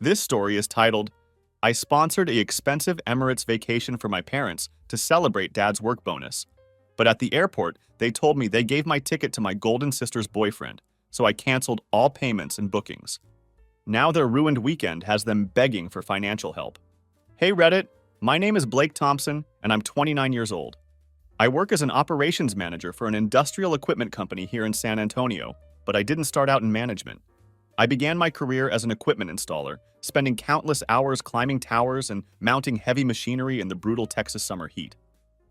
This story is titled, I Sponsored an Expensive Emirates Vacation for My Parents to Celebrate Dad's Work Bonus. But at the airport, they told me they gave my ticket to my golden sister's boyfriend, so I canceled all payments and bookings. Now their ruined weekend has them begging for financial help. Hey Reddit, my name is Blake Thompson, and I'm 29 years old. I work as an operations manager for an industrial equipment company here in San Antonio, but I didn't start out in management. I began my career as an equipment installer, spending countless hours climbing towers and mounting heavy machinery in the brutal Texas summer heat.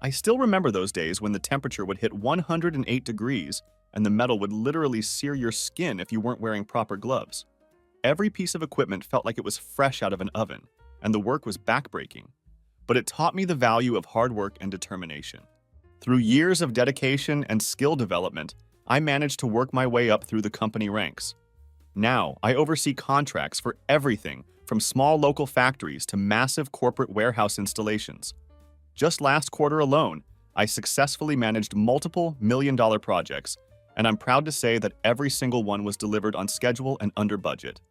I still remember those days when the temperature would hit 108 degrees and the metal would literally sear your skin if you weren't wearing proper gloves. Every piece of equipment felt like it was fresh out of an oven, and the work was backbreaking. But it taught me the value of hard work and determination. Through years of dedication and skill development, I managed to work my way up through the company ranks. Now, I oversee contracts for everything from small local factories to massive corporate warehouse installations. Just last quarter alone, I successfully managed multiple million-dollar projects, and I'm proud to say that every single one was delivered on schedule and under budget.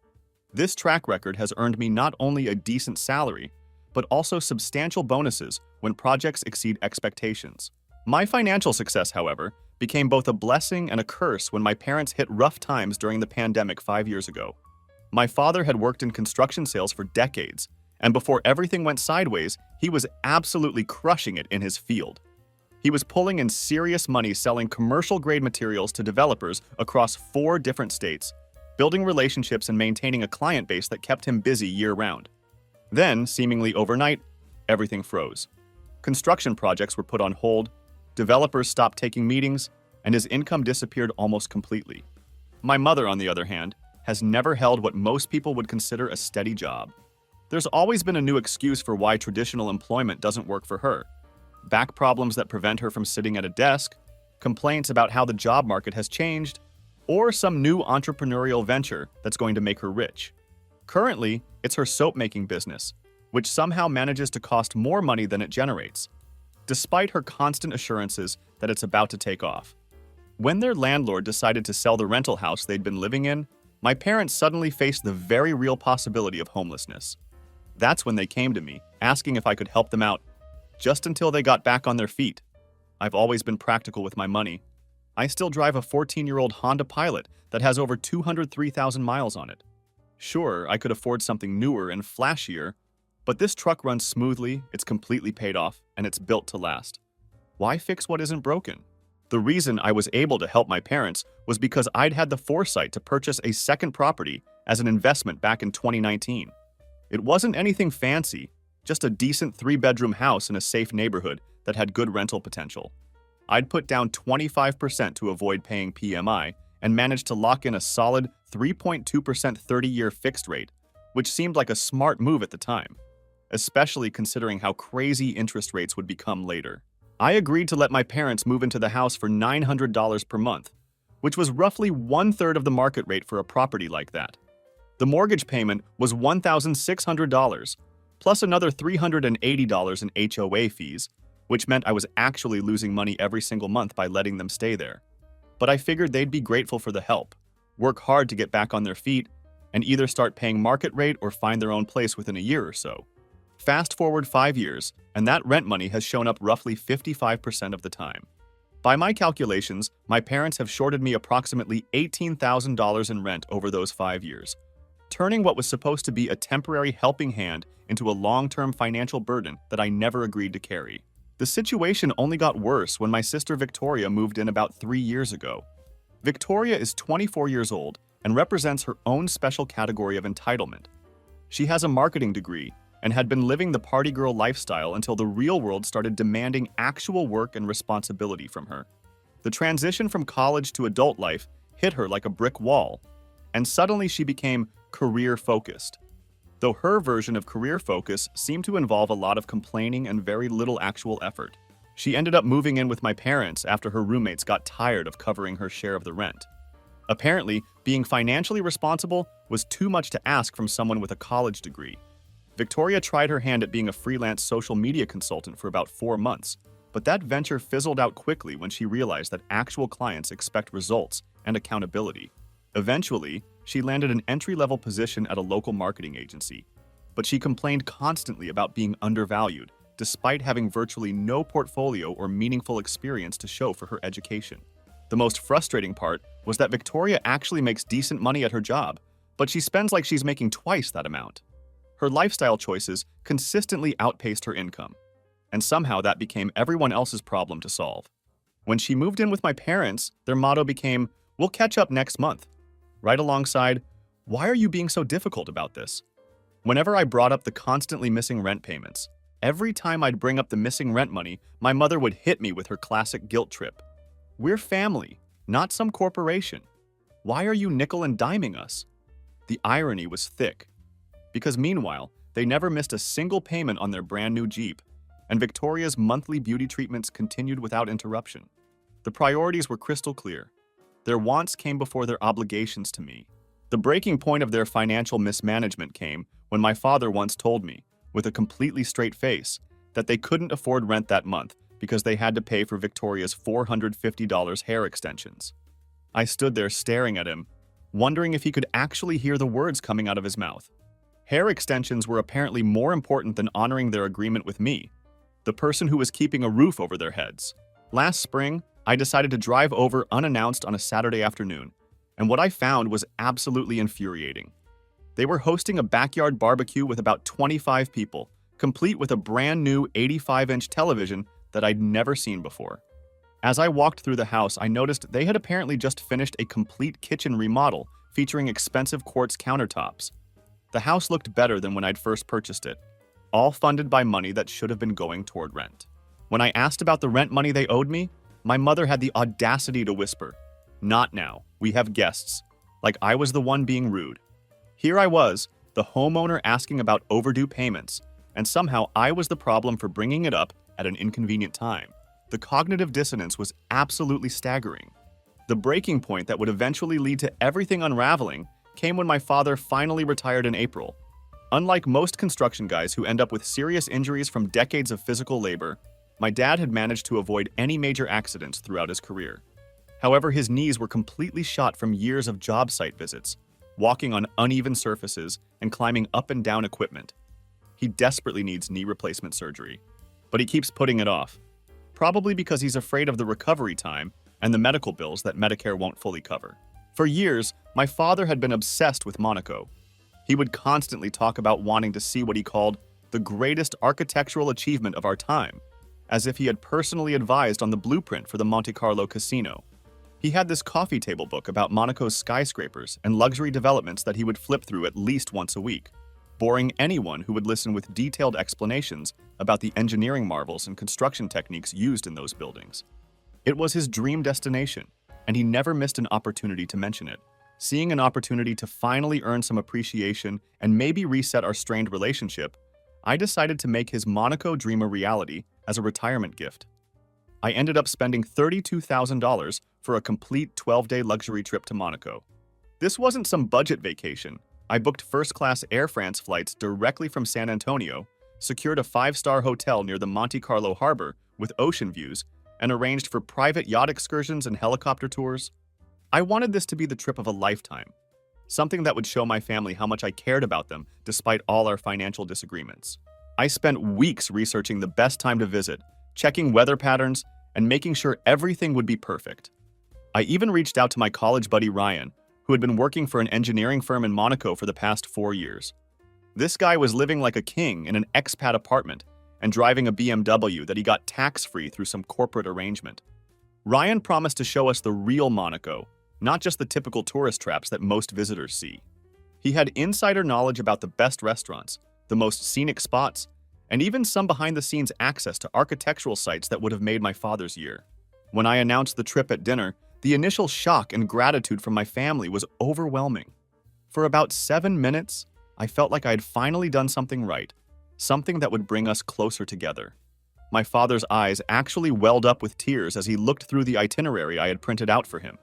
This track record has earned me not only a decent salary, but also substantial bonuses when projects exceed expectations. My financial success, however, became both a blessing and a curse when my parents hit rough times during the pandemic 5 years ago. My father had worked in construction sales for decades, and before everything went sideways, he was absolutely crushing it in his field. He was pulling in serious money selling commercial-grade materials to developers across 4 different states, building relationships and maintaining a client base that kept him busy year-round. Then, seemingly overnight, everything froze. Construction projects were put on hold, developers stopped taking meetings, and his income disappeared almost completely. My mother, on the other hand, has never held what most people would consider a steady job. There's always been a new excuse for why traditional employment doesn't work for her. Back problems that prevent her from sitting at a desk, complaints about how the job market has changed, or some new entrepreneurial venture that's going to make her rich. Currently, it's her soap-making business, which somehow manages to cost more money than it generates, despite her constant assurances that it's about to take off. When their landlord decided to sell the rental house they'd been living in, my parents suddenly faced the very real possibility of homelessness. That's when they came to me, asking if I could help them out, just until they got back on their feet. I've always been practical with my money. I still drive a 14-year-old Honda Pilot that has over 203,000 miles on it. Sure, I could afford something newer and flashier, but this truck runs smoothly, it's completely paid off, and it's built to last. Why fix what isn't broken? The reason I was able to help my parents was because I'd had the foresight to purchase a second property as an investment back in 2019. It wasn't anything fancy, just a decent 3-bedroom house in a safe neighborhood that had good rental potential. I'd put down 25% to avoid paying PMI and managed to lock in a solid 3.2% 30-year fixed rate, which seemed like a smart move at the time, especially considering how crazy interest rates would become later. I agreed to let my parents move into the house for $900 per month, which was roughly 1/3 of the market rate for a property like that. The mortgage payment was $1,600, plus another $380 in HOA fees, which meant I was actually losing money every single month by letting them stay there. But I figured they'd be grateful for the help, work hard to get back on their feet, and either start paying market rate or find their own place within a year or so. Fast forward 5 years, and that rent money has shown up roughly 55% of the time. By my calculations, my parents have shorted me approximately $18,000 in rent over those 5 years, turning what was supposed to be a temporary helping hand into a long-term financial burden that I never agreed to carry. The situation only got worse when my sister Victoria moved in about 3 years ago. Victoria is 24 years old and represents her own special category of entitlement. She has a marketing degree and had been living the party girl lifestyle until the real world started demanding actual work and responsibility from her. The transition from college to adult life hit her like a brick wall, and suddenly she became career-focused. Though her version of career focus seemed to involve a lot of complaining and very little actual effort. She ended up moving in with my parents after her roommates got tired of covering her share of the rent. Apparently, being financially responsible was too much to ask from someone with a college degree. Victoria tried her hand at being a freelance social media consultant for about 4 months, but that venture fizzled out quickly when she realized that actual clients expect results and accountability. Eventually, she landed an entry-level position at a local marketing agency, but she complained constantly about being undervalued, despite having virtually no portfolio or meaningful experience to show for her education. The most frustrating part was that Victoria actually makes decent money at her job, but she spends like she's making twice that amount. Her lifestyle choices consistently outpaced her income, and somehow that became everyone else's problem to solve. When she moved in with my parents, their motto became, "We'll catch up next month," right alongside, "Why are you being so difficult about this?" Whenever I brought up the constantly missing rent payments, every time I'd bring up the missing rent money, my mother would hit me with her classic guilt trip. "We're family, not some corporation. Why are you nickel and diming us?" The irony was thick, because meanwhile, they never missed a single payment on their brand new Jeep, and Victoria's monthly beauty treatments continued without interruption. The priorities were crystal clear. Their wants came before their obligations to me. The breaking point of their financial mismanagement came when my father once told me, with a completely straight face, that they couldn't afford rent that month because they had to pay for Victoria's $450 hair extensions. I stood there staring at him, wondering if he could actually hear the words coming out of his mouth. Hair extensions were apparently more important than honoring their agreement with me, the person who was keeping a roof over their heads. Last spring, I decided to drive over unannounced on a Saturday afternoon, and what I found was absolutely infuriating. They were hosting a backyard barbecue with about 25 people, complete with a brand new 85-inch television that I'd never seen before. As I walked through the house, I noticed they had apparently just finished a complete kitchen remodel featuring expensive quartz countertops. The house looked better than when I'd first purchased it, all funded by money that should have been going toward rent. When I asked about the rent money they owed me, my mother had the audacity to whisper, "Not now, we have guests," like I was the one being rude. Here I was, the homeowner asking about overdue payments, and somehow I was the problem for bringing it up at an inconvenient time. The cognitive dissonance was absolutely staggering. The breaking point that would eventually lead to everything unraveling came when my father finally retired in April. Unlike most construction guys who end up with serious injuries from decades of physical labor, my dad had managed to avoid any major accidents throughout his career. However, his knees were completely shot from years of job site visits, walking on uneven surfaces and climbing up and down equipment. He desperately needs knee replacement surgery, but he keeps putting it off, probably because he's afraid of the recovery time and the medical bills that Medicare won't fully cover. For years, my father had been obsessed with Monaco. He would constantly talk about wanting to see what he called the greatest architectural achievement of our time, as if he had personally advised on the blueprint for the Monte Carlo casino. He had this coffee table book about Monaco's skyscrapers and luxury developments that he would flip through at least once a week, boring anyone who would listen with detailed explanations about the engineering marvels and construction techniques used in those buildings. It was his dream destination, and he never missed an opportunity to mention it. Seeing an opportunity to finally earn some appreciation and maybe reset our strained relationship, I decided to make his Monaco dream a reality as a retirement gift. I ended up spending $32,000 for a complete 12-day luxury trip to Monaco. This wasn't some budget vacation. I booked first-class Air France flights directly from San Antonio, secured a 5-star hotel near the Monte Carlo harbor with ocean views, and arranged for private yacht excursions and helicopter tours. I wanted this to be the trip of a lifetime, something that would show my family how much I cared about them despite all our financial disagreements. I spent weeks researching the best time to visit, checking weather patterns, and making sure everything would be perfect. I even reached out to my college buddy Ryan, who had been working for an engineering firm in Monaco for the past 4 years. This guy was living like a king in an expat apartment and driving a BMW that he got tax-free through some corporate arrangement. Ryan promised to show us the real Monaco, not just the typical tourist traps that most visitors see. He had insider knowledge about the best restaurants, the most scenic spots, and even some behind-the-scenes access to architectural sites that would have made my father's year. When I announced the trip at dinner, the initial shock and gratitude from my family was overwhelming. For about 7 minutes, I felt like I had finally done something right, something that would bring us closer together. My father's eyes actually welled up with tears as he looked through the itinerary I had printed out for him.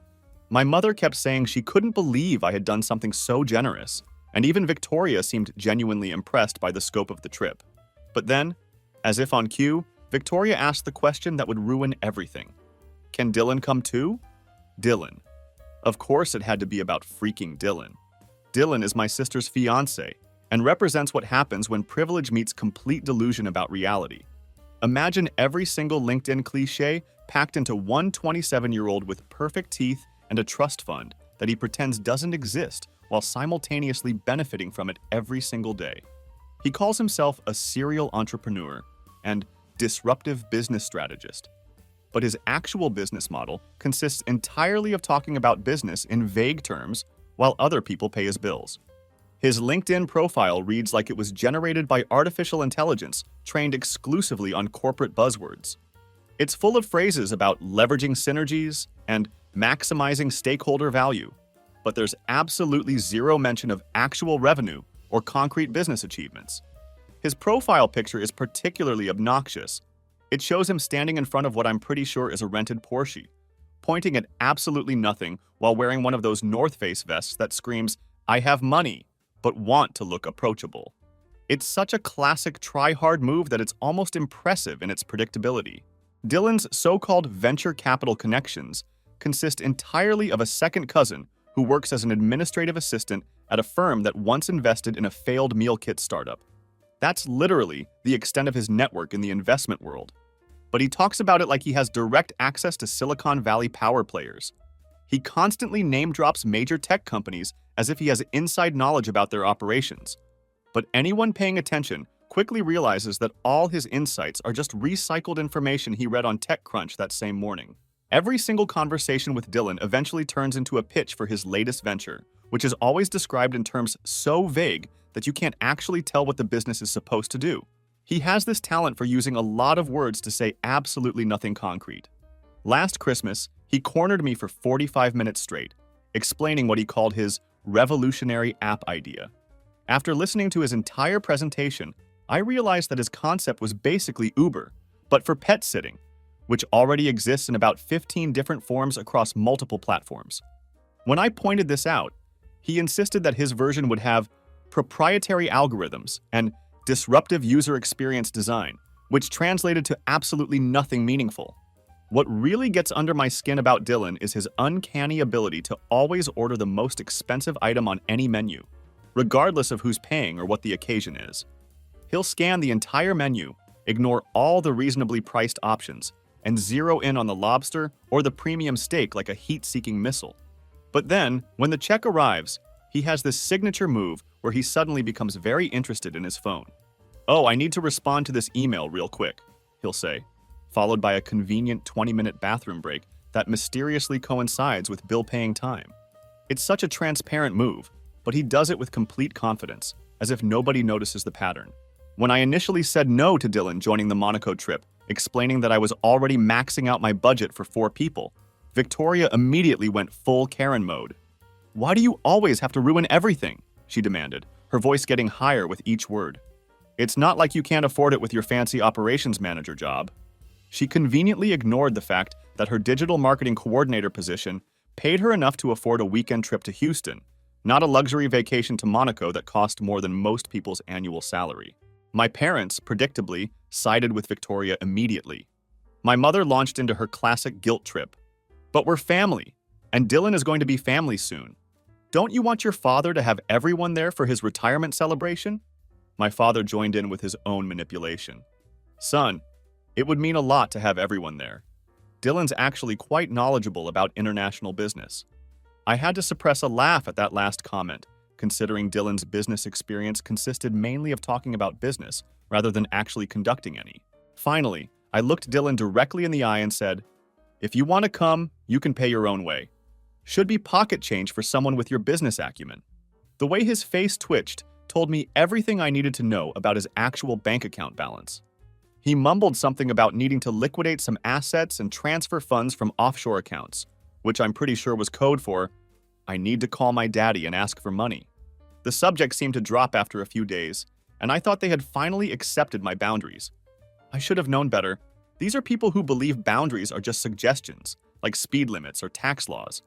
My mother kept saying she couldn't believe I had done something so generous, and even Victoria seemed genuinely impressed by the scope of the trip. But then, as if on cue, Victoria asked the question that would ruin everything. Can Dylan come too? Dylan. Of course it had to be about freaking Dylan. Dylan is my sister's fiance and represents what happens when privilege meets complete delusion about reality. Imagine every single LinkedIn cliché packed into one 27-year-old with perfect teeth and a trust fund that he pretends doesn't exist while simultaneously benefiting from it every single day. He calls himself a serial entrepreneur and disruptive business strategist. But his actual business model consists entirely of talking about business in vague terms while other people pay his bills. His LinkedIn profile reads like it was generated by artificial intelligence trained exclusively on corporate buzzwords. It's full of phrases about leveraging synergies and maximizing stakeholder value, but there's absolutely zero mention of actual revenue or concrete business achievements. His profile picture is particularly obnoxious. It shows him standing in front of what I'm pretty sure is a rented Porsche, pointing at absolutely nothing while wearing one of those North Face vests that screams, "I have money," but want to look approachable. It's such a classic try-hard move that it's almost impressive in its predictability. Dylan's so-called venture capital connections consist entirely of a second cousin who works as an administrative assistant at a firm that once invested in a failed meal kit startup. That's literally the extent of his network in the investment world. But he talks about it like he has direct access to Silicon Valley power players. He constantly name-drops major tech companies as if he has inside knowledge about their operations. But anyone paying attention quickly realizes that all his insights are just recycled information he read on TechCrunch that same morning. Every single conversation with Dylan eventually turns into a pitch for his latest venture, which is always described in terms so vague that you can't actually tell what the business is supposed to do. He has this talent for using a lot of words to say absolutely nothing concrete. Last Christmas, he cornered me for 45 minutes straight, explaining what he called his revolutionary app idea. After listening to his entire presentation, I realized that his concept was basically Uber, but for pet sitting, which already exists in about 15 different forms across multiple platforms. When I pointed this out, he insisted that his version would have proprietary algorithms and disruptive user experience design, which translated to absolutely nothing meaningful. What really gets under my skin about Dylan is his uncanny ability to always order the most expensive item on any menu, regardless of who's paying or what the occasion is. He'll scan the entire menu, ignore all the reasonably priced options, and zero in on the lobster or the premium steak like a heat-seeking missile. But then, when the check arrives, he has this signature move where he suddenly becomes very interested in his phone. "Oh, I need to respond to this email real quick," he'll say, followed by a convenient 20-minute bathroom break that mysteriously coincides with bill-paying time. It's such a transparent move, but he does it with complete confidence, as if nobody notices the pattern. When I initially said no to Dylan joining the Monaco trip, explaining that I was already maxing out my budget for 4 people, Victoria immediately went full Karen mode. "Why do you always have to ruin everything?" she demanded, her voice getting higher with each word. "It's not like you can't afford it with your fancy operations manager job." She conveniently ignored the fact that her digital marketing coordinator position paid her enough to afford a weekend trip to Houston, not a luxury vacation to Monaco that cost more than most people's annual salary. My parents, predictably, sided with Victoria immediately. My mother launched into her classic guilt trip. "But we're family, and Dylan is going to be family soon. Don't you want your father to have everyone there for his retirement celebration?" My father joined in with his own manipulation. "Son, it would mean a lot to have everyone there. Dylan's actually quite knowledgeable about international business." I had to suppress a laugh at that last comment, considering Dylan's business experience consisted mainly of talking about business rather than actually conducting any. Finally, I looked Dylan directly in the eye and said, "If you want to come, you can pay your own way. Should be pocket change for someone with your business acumen." The way his face twitched told me everything I needed to know about his actual bank account balance. He mumbled something about needing to liquidate some assets and transfer funds from offshore accounts, which I'm pretty sure was code for, "I need to call my daddy and ask for money." The subject seemed to drop after a few days, and I thought they had finally accepted my boundaries. I should have known better. These are people who believe boundaries are just suggestions, like speed limits or tax laws.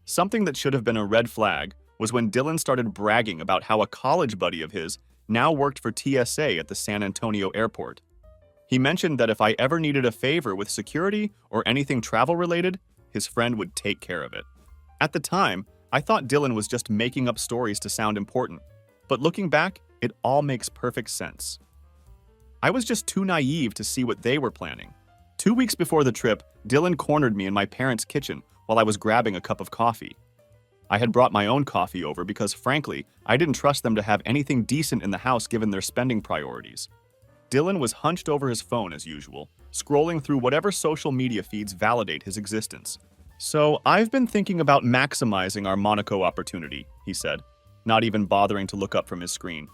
Something that should have been a red flag was when Dylan started bragging about how a college buddy of his now worked for TSA at the San Antonio airport. He mentioned that if I ever needed a favor with security or anything travel-related, his friend would take care of it. At the time, I thought Dylan was just making up stories to sound important, but looking back, it all makes perfect sense. I was just too naive to see what they were planning. 2 weeks before the trip, Dylan cornered me in my parents' kitchen while I was grabbing a cup of coffee. I had brought my own coffee over because, frankly, I didn't trust them to have anything decent in the house given their spending priorities. Dylan was hunched over his phone as usual, scrolling through whatever social media feeds validate his existence. "So, I've been thinking about maximizing our Monaco opportunity," he said, not even bothering to look up from his screen.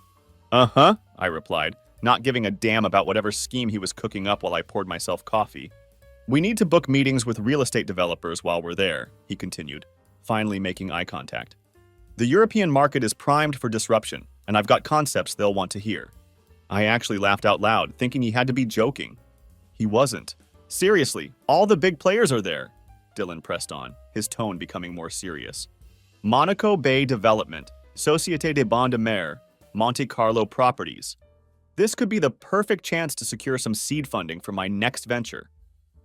"Uh-huh," I replied, not giving a damn about whatever scheme he was cooking up while I poured myself coffee. "We need to book meetings with real estate developers while we're there," he continued, finally making eye contact. "The European market is primed for disruption, and I've got concepts they'll want to hear." I actually laughed out loud, thinking he had to be joking. He wasn't. "Seriously, all the big players are there," Dylan pressed on, his tone becoming more serious. "Monaco Bay Development, Société des Bons de Mer, Monte Carlo Properties. This could be the perfect chance to secure some seed funding for my next venture."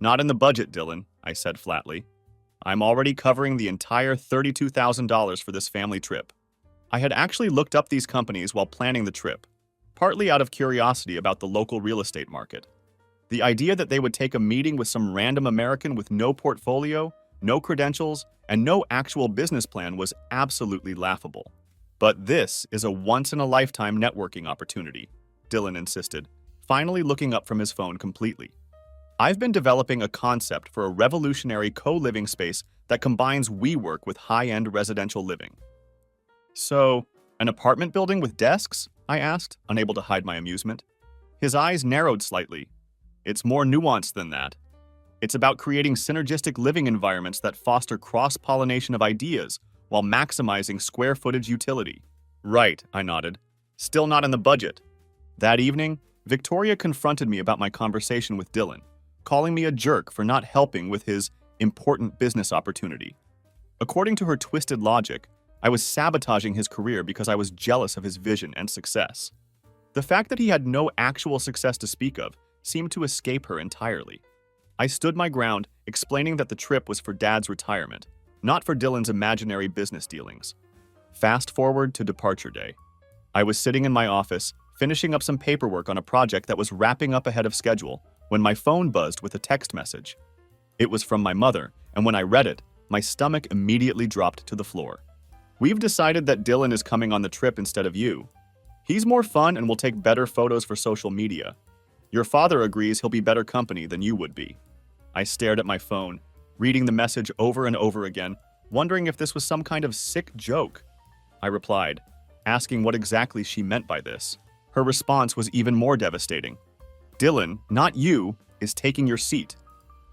"Not in the budget, Dylan," I said flatly. "I'm already covering the entire $32,000 for this family trip." I had actually looked up these companies while planning the trip, partly out of curiosity about the local real estate market. The idea that they would take a meeting with some random American with no portfolio, no credentials, and no actual business plan was absolutely laughable. "But this is a once-in-a-lifetime networking opportunity," Dylan insisted, finally looking up from his phone completely. "I've been developing a concept for a revolutionary co-living space that combines WeWork with high-end residential living." "So, an apartment building with desks?" I asked, unable to hide my amusement. His eyes narrowed slightly. "It's more nuanced than that. It's about creating synergistic living environments that foster cross-pollination of ideas while maximizing square footage utility." "Right," I nodded. "Still not in the budget." That evening, Victoria confronted me about my conversation with Dylan, calling me a jerk for not helping with his important business opportunity. According to her twisted logic, I was sabotaging his career because I was jealous of his vision and success. The fact that he had no actual success to speak of seemed to escape her entirely. I stood my ground, explaining that the trip was for Dad's retirement, not for Dylan's imaginary business dealings. Fast forward to departure day. I was sitting in my office, finishing up some paperwork on a project that was wrapping up ahead of schedule, when my phone buzzed with a text message. It was from my mother, and when I read it, my stomach immediately dropped to the floor. "We've decided that Dylan is coming on the trip instead of you. He's more fun and will take better photos for social media. Your father agrees he'll be better company than you would be." I stared at my phone, reading the message over and over again, wondering if this was some kind of sick joke. I replied, asking what exactly she meant by this. Her response was even more devastating. "Dylan, not you, is taking your seat.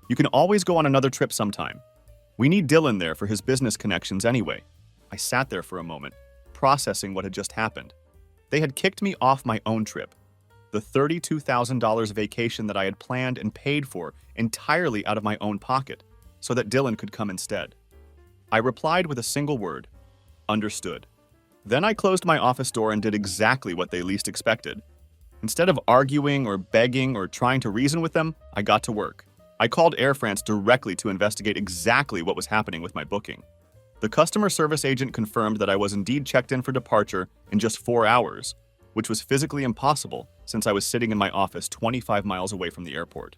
You can always go on another trip sometime. We need Dylan there for his business connections anyway." I sat there for a moment, processing what had just happened. They had kicked me off my own trip, the $32,000 vacation that I had planned and paid for entirely out of my own pocket, so that Dylan could come instead. I replied with a single word: "Understood." Then I closed my office door and did exactly what they least expected. Instead of arguing or begging or trying to reason with them, I got to work. I called Air France directly to investigate exactly what was happening with my booking. The customer service agent confirmed that I was indeed checked in for departure in just 4 hours, which was physically impossible since I was sitting in my office 25 miles away from the airport.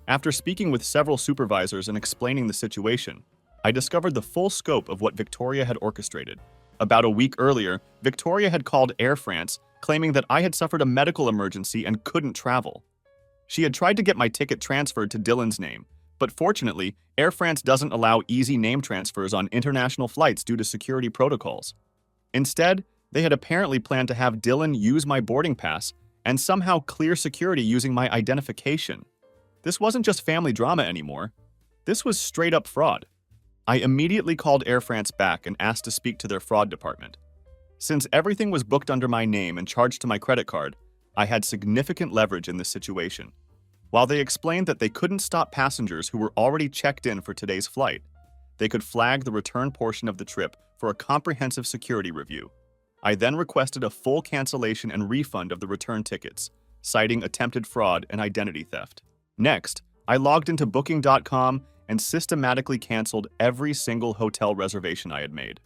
After speaking with several supervisors and explaining the situation, I discovered the full scope of what Victoria had orchestrated. About a week earlier, Victoria had called Air France, claiming that I had suffered a medical emergency and couldn't travel. She had tried to get my ticket transferred to Dylan's name, but fortunately, Air France doesn't allow easy name transfers on international flights due to security protocols. Instead, they had apparently planned to have Dylan use my boarding pass and somehow clear security using my identification. This wasn't just family drama anymore. This was straight-up fraud. I immediately called Air France back and asked to speak to their fraud department. Since everything was booked under my name and charged to my credit card, I had significant leverage in this situation. While they explained that they couldn't stop passengers who were already checked in for today's flight, they could flag the return portion of the trip for a comprehensive security review. I then requested a full cancellation and refund of the return tickets, citing attempted fraud and identity theft. Next, I logged into Booking.com and systematically canceled every single hotel reservation I had made.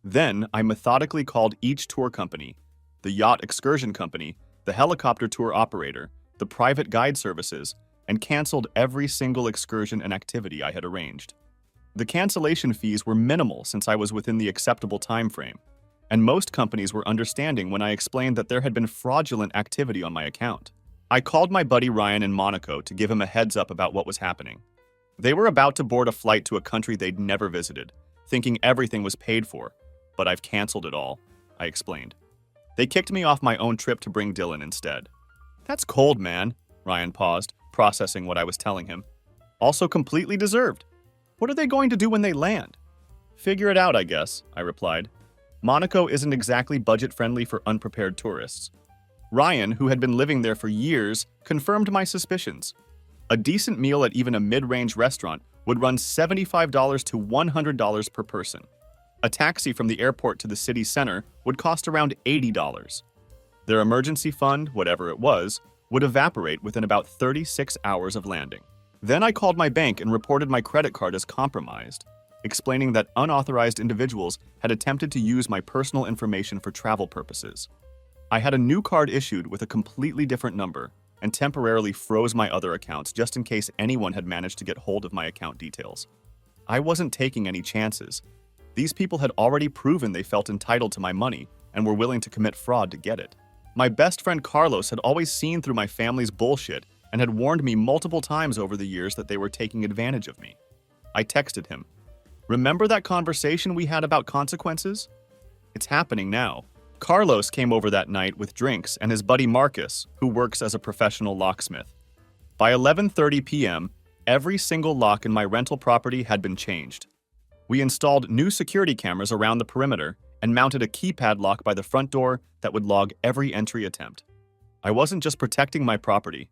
Then, I methodically called each tour company, the yacht excursion company, the helicopter tour operator, the private guide services, and canceled every single excursion and activity I had arranged. The cancellation fees were minimal since I was within the acceptable time frame, and most companies were understanding when I explained that there had been fraudulent activity on my account. I called my buddy Ryan in Monaco to give him a heads up about what was happening. They were about to board a flight to a country they'd never visited, thinking everything was paid for, but I've canceled it all, I explained. They kicked me off my own trip to bring Dylan instead. That's cold, man, Ryan paused, processing what I was telling him. Also completely deserved. What are they going to do when they land? Figure it out, I guess, I replied. Monaco isn't exactly budget-friendly for unprepared tourists. Ryan, who had been living there for years, confirmed my suspicions. A decent meal at even a mid-range restaurant would run $75 to $100 per person. A taxi from the airport to the city center would cost around $80. Their emergency fund, whatever it was, would evaporate within about 36 hours of landing. Then I called my bank and reported my credit card as compromised, explaining that unauthorized individuals had attempted to use my personal information for travel purposes. I had a new card issued with a completely different number and temporarily froze my other accounts just in case anyone had managed to get hold of my account details. I wasn't taking any chances. These people had already proven they felt entitled to my money and were willing to commit fraud to get it. My best friend Carlos had always seen through my family's bullshit and had warned me multiple times over the years that they were taking advantage of me. I texted him, "Remember that conversation we had about consequences? It's happening now." Carlos came over that night with drinks and his buddy Marcus, who works as a professional locksmith. By 11:30 p.m., every single lock in my rental property had been changed. We installed new security cameras around the perimeter and mounted a keypad lock by the front door that would log every entry attempt. I wasn't just protecting my property.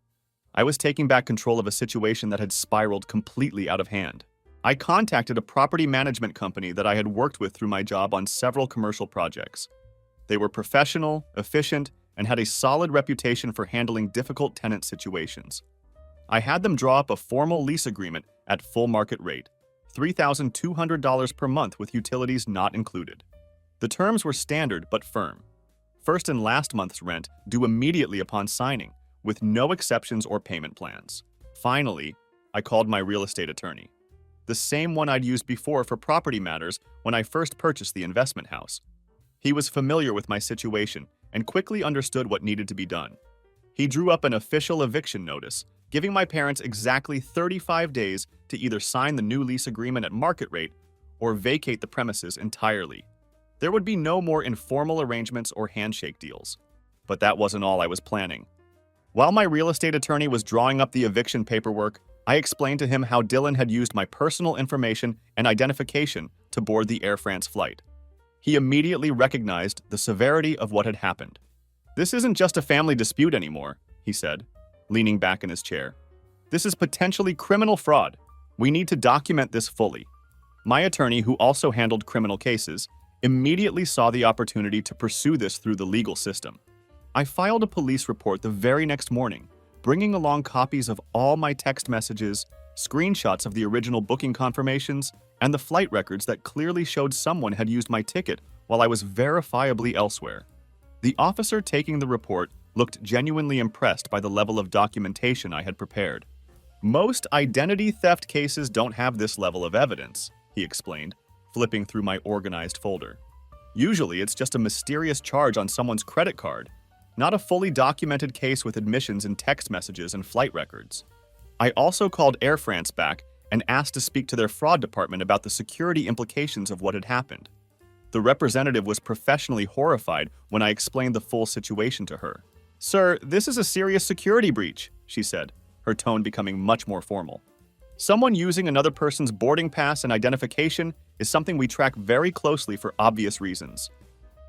I was taking back control of a situation that had spiraled completely out of hand. I contacted a property management company that I had worked with through my job on several commercial projects. They were professional, efficient, and had a solid reputation for handling difficult tenant situations. I had them draw up a formal lease agreement at full market rate, $3,200 per month with utilities not included. The terms were standard but firm. First and last month's rent due immediately upon signing, with no exceptions or payment plans. Finally, I called my real estate attorney, the same one I'd used before for property matters when I first purchased the investment house. He was familiar with my situation and quickly understood what needed to be done. He drew up an official eviction notice, giving my parents exactly 35 days to either sign the new lease agreement at market rate or vacate the premises entirely. There would be no more informal arrangements or handshake deals. But that wasn't all I was planning. While my real estate attorney was drawing up the eviction paperwork, I explained to him how Dylan had used my personal information and identification to board the Air France flight. He immediately recognized the severity of what had happened. "This isn't just a family dispute anymore," he said, leaning back in his chair. "This is potentially criminal fraud. We need to document this fully." My attorney, who also handled criminal cases, immediately saw the opportunity to pursue this through the legal system. I filed a police report the very next morning, bringing along copies of all my text messages, screenshots of the original booking confirmations, and the flight records that clearly showed someone had used my ticket while I was verifiably elsewhere. The officer taking the report looked genuinely impressed by the level of documentation I had prepared. "Most identity theft cases don't have this level of evidence," he explained, flipping through my organized folder. "Usually it's just a mysterious charge on someone's credit card, not a fully documented case with admissions and text messages and flight records." I also called Air France back and asked to speak to their fraud department about the security implications of what had happened. The representative was professionally horrified when I explained the full situation to her. "Sir, this is a serious security breach," she said, her tone becoming much more formal. "Someone using another person's boarding pass and identification is something we track very closely for obvious reasons."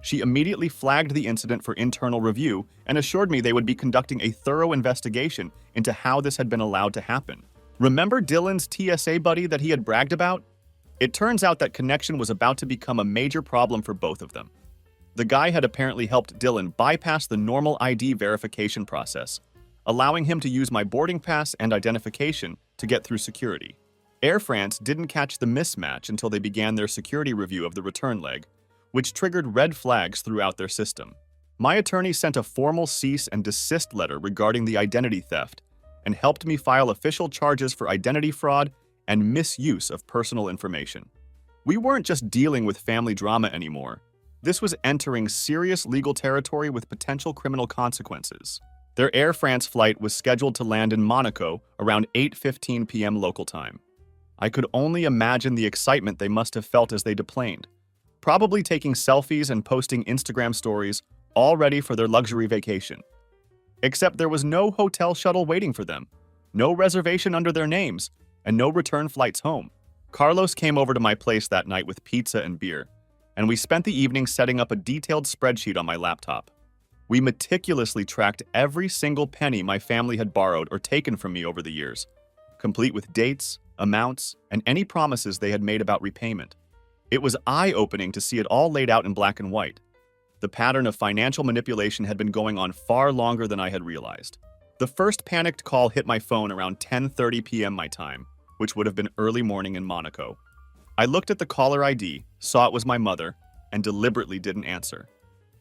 She immediately flagged the incident for internal review and assured me they would be conducting a thorough investigation into how this had been allowed to happen. Remember Dylan's TSA buddy that he had bragged about? It turns out that connection was about to become a major problem for both of them. The guy had apparently helped Dylan bypass the normal ID verification process, allowing him to use my boarding pass and identification to get through security. Air France didn't catch the mismatch until they began their security review of the return leg, which triggered red flags throughout their system. My attorney sent a formal cease and desist letter regarding the identity theft and helped me file official charges for identity fraud and misuse of personal information. We weren't just dealing with family drama anymore. This was entering serious legal territory with potential criminal consequences. Their Air France flight was scheduled to land in Monaco around 8:15 p.m. local time. I could only imagine the excitement they must have felt as they deplaned, probably taking selfies and posting Instagram stories, all ready for their luxury vacation. Except there was no hotel shuttle waiting for them, no reservation under their names, and no return flights home. Carlos came over to my place that night with pizza and beer, and we spent the evening setting up a detailed spreadsheet on my laptop. We meticulously tracked every single penny my family had borrowed or taken from me over the years, complete with dates, amounts, and any promises they had made about repayment. It was eye-opening to see it all laid out in black and white. The pattern of financial manipulation had been going on far longer than I had realized. The first panicked call hit my phone around 10:30 p.m. my time, which would have been early morning in Monaco. I looked at the caller ID, saw it was my mother, and deliberately didn't answer.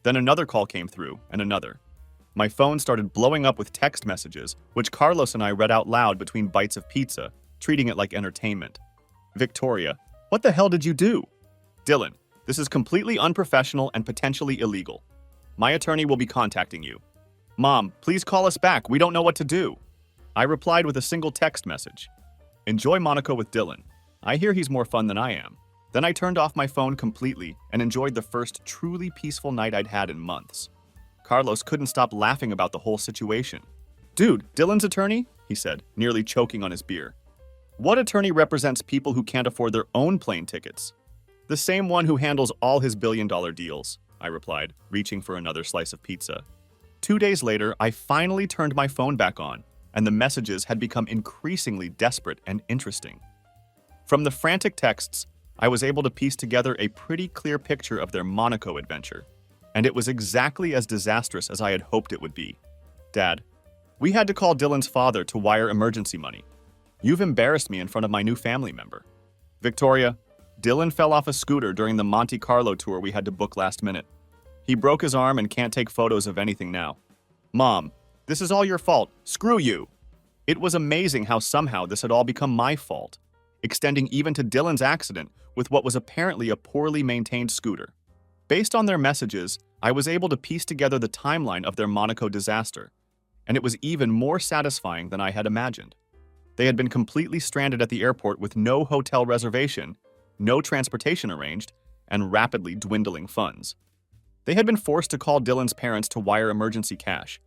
Then another call came through, and another. My phone started blowing up with text messages, which Carlos and I read out loud between bites of pizza, treating it like entertainment. Victoria, what the hell did you do? Dylan, this is completely unprofessional and potentially illegal. My attorney will be contacting you. Mom, please call us back. We don't know what to do. I replied with a single text message. Enjoy Monaco with Dylan. I hear he's more fun than I am. Then I turned off my phone completely and enjoyed the first truly peaceful night I'd had in months. Carlos couldn't stop laughing about the whole situation. Dude, Dylan's attorney? He said, nearly choking on his beer. What attorney represents people who can't afford their own plane tickets? The same one who handles all his billion-dollar deals, I replied, reaching for another slice of pizza. 2 days later, I finally turned my phone back on, and the messages had become increasingly desperate and interesting. From the frantic texts, I was able to piece together a pretty clear picture of their Monaco adventure, and it was exactly as disastrous as I had hoped it would be. Dad, we had to call Dylan's father to wire emergency money. You've embarrassed me in front of my new family member. Victoria, Dylan fell off a scooter during the Monte Carlo tour we had to book last minute. He broke his arm and can't take photos of anything now. Mom, this is all your fault. Screw you. It was amazing how somehow this had all become my fault, extending even to Dylan's accident with what was apparently a poorly maintained scooter. Based on their messages, I was able to piece together the timeline of their Monaco disaster, and it was even more satisfying than I had imagined. They had been completely stranded at the airport with no hotel reservation, no transportation arranged, and rapidly dwindling funds. They had been forced to call Dylan's parents to wire emergency cash,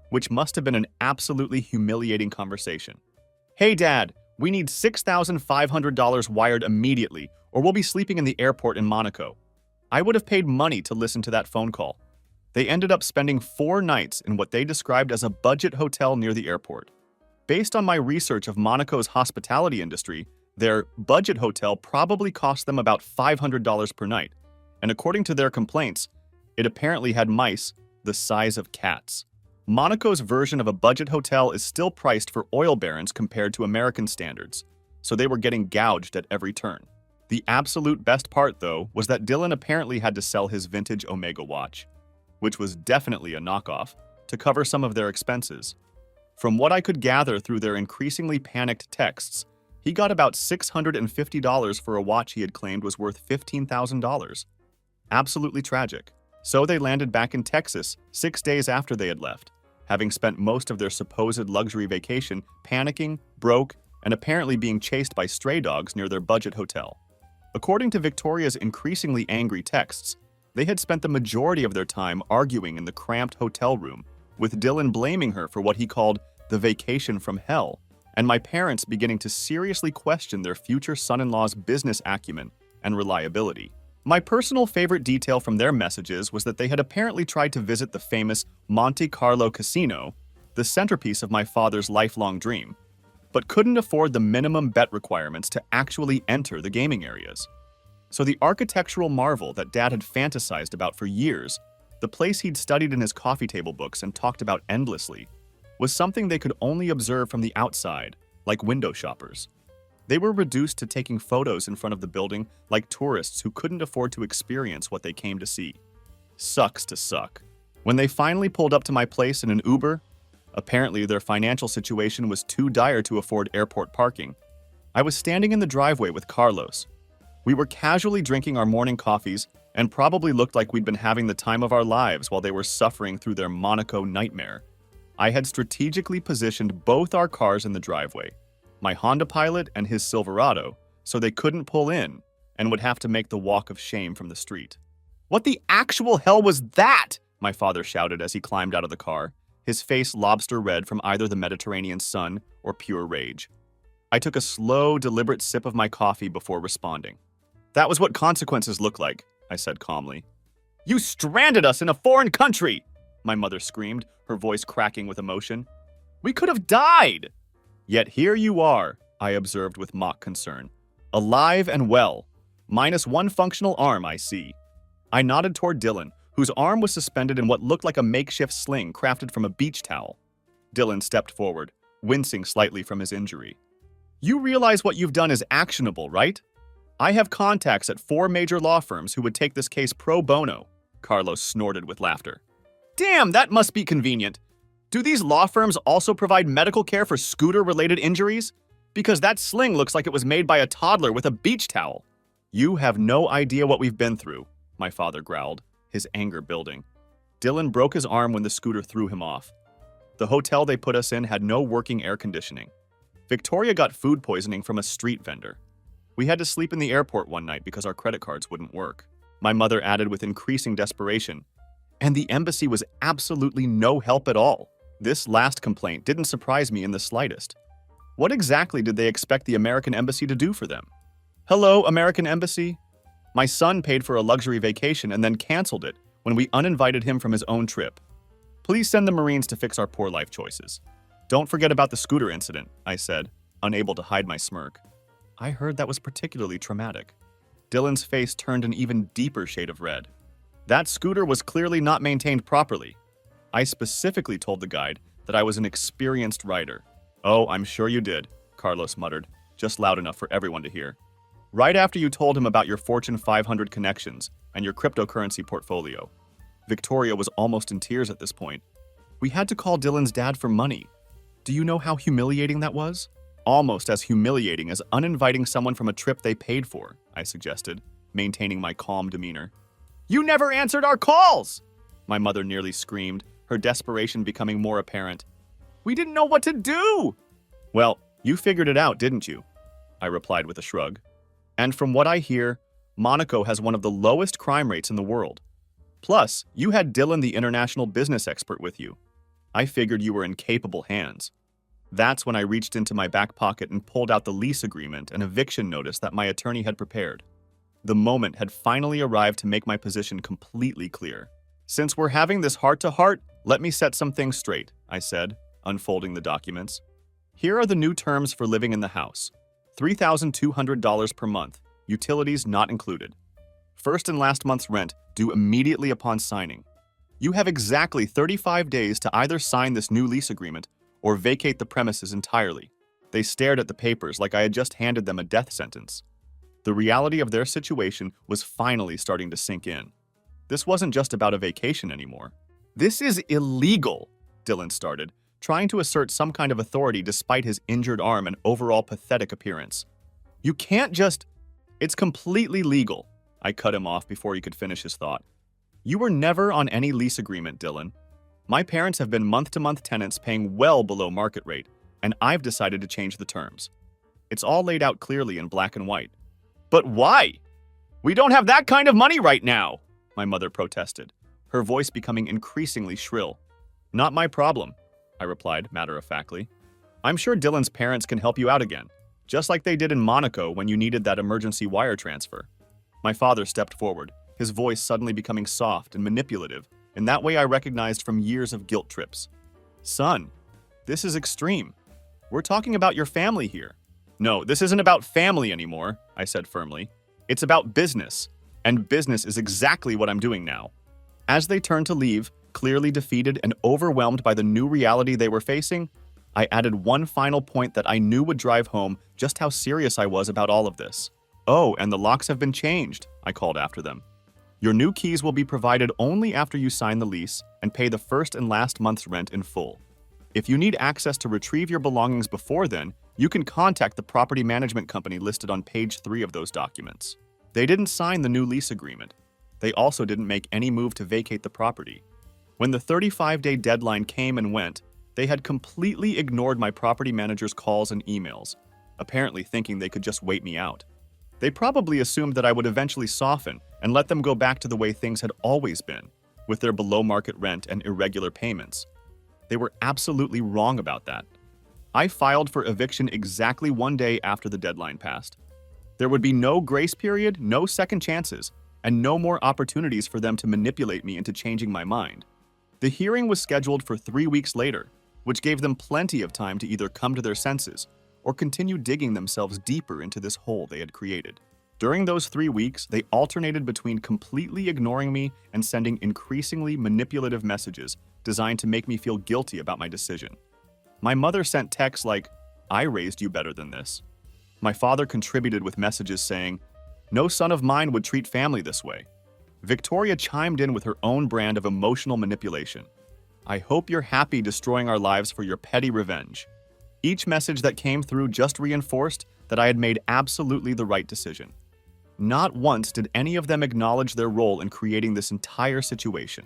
which must have been an absolutely humiliating conversation. Hey Dad, we need $6,500 wired immediately, or we'll be sleeping in the airport in Monaco. I would have paid money to listen to that phone call. They ended up spending 4 nights in what they described as a budget hotel near the airport. Based on my research of Monaco's hospitality industry, their budget hotel probably cost them about $500 per night, and according to their complaints, it apparently had mice the size of cats. Monaco's version of a budget hotel is still priced for oil barons compared to American standards, so they were getting gouged at every turn. The absolute best part, though, was that Dylan apparently had to sell his vintage Omega watch, which was definitely a knockoff, to cover some of their expenses. From what I could gather through their increasingly panicked texts, he got about $650 for a watch he had claimed was worth $15,000. Absolutely tragic. So they landed back in Texas 6 days after they had left, having spent most of their supposed luxury vacation panicking, broke, and apparently being chased by stray dogs near their budget hotel. According to Victoria's increasingly angry texts, they had spent the majority of their time arguing in the cramped hotel room, with Dylan blaming her for what he called the vacation from hell, and my parents beginning to seriously question their future son-in-law's business acumen and reliability. My personal favorite detail from their messages was that they had apparently tried to visit the famous Monte Carlo casino, the centerpiece of my father's lifelong dream, but couldn't afford the minimum bet requirements to actually enter the gaming areas. So the architectural marvel that Dad had fantasized about for years, the place he'd studied in his coffee table books and talked about endlessly, was something they could only observe from the outside, like window shoppers. They were reduced to taking photos in front of the building like tourists who couldn't afford to experience what they came to see. Sucks to suck. When they finally pulled up to my place in an Uber, apparently their financial situation was too dire to afford airport parking. I was standing in the driveway with Carlos. We were casually drinking our morning coffees and probably looked like we'd been having the time of our lives while they were suffering through their Monaco nightmare. I had strategically positioned both our cars in the driveway, my Honda Pilot and his Silverado, so they couldn't pull in and would have to make the walk of shame from the street. "What the actual hell was that?" my father shouted as he climbed out of the car, his face lobster red from either the Mediterranean sun or pure rage. I took a slow, deliberate sip of my coffee before responding. "That was what consequences look like," I said calmly. "You stranded us in a foreign country!" my mother screamed, her voice cracking with emotion. "We could have died!" "Yet here you are," I observed with mock concern. "Alive and well. Minus one functional arm, I see." I nodded toward Dylan, whose arm was suspended in what looked like a makeshift sling crafted from a beach towel. Dylan stepped forward, wincing slightly from his injury. "You realize what you've done is actionable, right? I have contacts at 4 major law firms who would take this case pro bono," Carlos snorted with laughter. "Damn, that must be convenient. Do these law firms also provide medical care for scooter-related injuries? Because that sling looks like it was made by a toddler with a beach towel." "You have no idea what we've been through," my father growled, his anger building. Dylan broke his arm when the scooter threw him off. The hotel they put us in had no working air conditioning. Victoria got food poisoning from a street vendor. We had to sleep in the airport one night because our credit cards wouldn't work. My mother added with increasing desperation, "And the embassy was absolutely no help at all." This last complaint didn't surprise me in the slightest. What exactly did they expect the American embassy to do for them? "Hello, American embassy. My son paid for a luxury vacation and then canceled it when we uninvited him from his own trip. Please send the Marines to fix our poor life choices. Don't forget about the scooter incident," I said, unable to hide my smirk. I heard that was particularly traumatic. Dylan's face turned an even deeper shade of red. "That scooter was clearly not maintained properly. I specifically told the guide that I was an experienced rider." "Oh, I'm sure you did," Carlos muttered, just loud enough for everyone to hear. "Right after you told him about your Fortune 500 connections and your cryptocurrency portfolio." Victoria was almost in tears at this point. "We had to call Dylan's dad for money. Do you know how humiliating that was?" "Almost as humiliating as uninviting someone from a trip they paid for," I suggested, maintaining my calm demeanor. "You never answered our calls!" my mother nearly screamed, her desperation becoming more apparent. "We didn't know what to do!" "Well, you figured it out, didn't you?" I replied with a shrug. "And from what I hear, Monaco has one of the lowest crime rates in the world. Plus, you had Dylan, the international business expert, with you. I figured you were in capable hands." That's when I reached into my back pocket and pulled out the lease agreement and eviction notice that my attorney had prepared. The moment had finally arrived to make my position completely clear. "Since we're having this heart-to-heart, let me set some things straight," I said, unfolding the documents. "Here are the new terms for living in the house. $3,200 per month, utilities not included. First and last month's rent due immediately upon signing. You have exactly 35 days to either sign this new lease agreement or vacate the premises entirely." They stared at the papers like I had just handed them a death sentence. The reality of their situation was finally starting to sink in. This wasn't just about a vacation anymore. "This is illegal," Dylan started, trying to assert some kind of authority despite his injured arm and overall pathetic appearance. "You can't just—" "It's completely legal," I cut him off before he could finish his thought. "You were never on any lease agreement, Dylan. My parents have been month-to-month tenants paying well below market rate, and I've decided to change the terms. It's all laid out clearly in black and white." "But why? We don't have that kind of money right now," my mother protested, her voice becoming increasingly shrill. "Not my problem," I replied matter-of-factly. "I'm sure Dylan's parents can help you out again, just like they did in Monaco when you needed that emergency wire transfer." My father stepped forward, his voice suddenly becoming soft and manipulative, in that way I recognized from years of guilt trips. "Son, this is extreme. We're talking about your family here." "No, this isn't about family anymore," I said firmly. "It's about business, and business is exactly what I'm doing now." As they turned to leave, clearly defeated and overwhelmed by the new reality they were facing, I added one final point that I knew would drive home just how serious I was about all of this. "Oh, and the locks have been changed," I called after them. "Your new keys will be provided only after you sign the lease and pay the first and last month's rent in full. If you need access to retrieve your belongings before then, you can contact the property management company listed on page 3 of those documents." They didn't sign the new lease agreement. They also didn't make any move to vacate the property. When the 35-day deadline came and went, they had completely ignored my property manager's calls and emails, apparently thinking they could just wait me out. They probably assumed that I would eventually soften and let them go back to the way things had always been, with their below-market rent and irregular payments. They were absolutely wrong about that. I filed for eviction exactly 1 day after the deadline passed. There would be no grace period, no second chances, and no more opportunities for them to manipulate me into changing my mind. The hearing was scheduled for 3 weeks later, which gave them plenty of time to either come to their senses or continue digging themselves deeper into this hole they had created. During those 3 weeks, they alternated between completely ignoring me and sending increasingly manipulative messages designed to make me feel guilty about my decision. My mother sent texts like, "I raised you better than this." My father contributed with messages saying, "No son of mine would treat family this way." Victoria chimed in with her own brand of emotional manipulation. "I hope you're happy destroying our lives for your petty revenge." Each message that came through just reinforced that I had made absolutely the right decision. Not once did any of them acknowledge their role in creating this entire situation.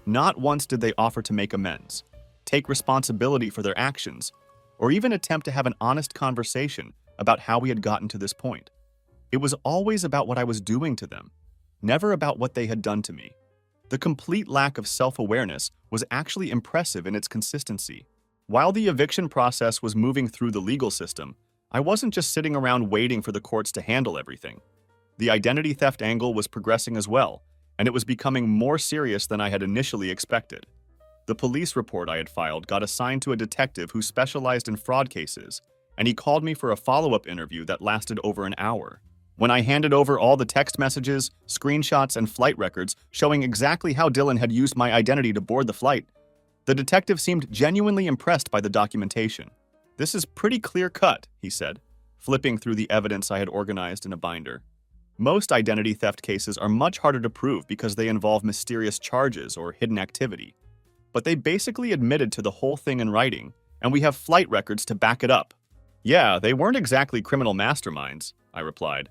Not once did they offer to make amends, take responsibility for their actions, or even attempt to have an honest conversation about how we had gotten to this point. It was always about what I was doing to them, never about what they had done to me. The complete lack of self-awareness was actually impressive in its consistency. While the eviction process was moving through the legal system, I wasn't just sitting around waiting for the courts to handle everything. The identity theft angle was progressing as well, and it was becoming more serious than I had initially expected. The police report I had filed got assigned to a detective who specialized in fraud cases, and he called me for a follow-up interview that lasted over an hour. When I handed over all the text messages, screenshots, and flight records showing exactly how Dylan had used my identity to board the flight, the detective seemed genuinely impressed by the documentation. "This is pretty clear-cut," he said, flipping through the evidence I had organized in a binder. Most identity theft cases are much harder to prove because they involve mysterious charges or hidden activity. But they basically admitted to the whole thing in writing, and we have flight records to back it up. "Yeah, they weren't exactly criminal masterminds," I replied.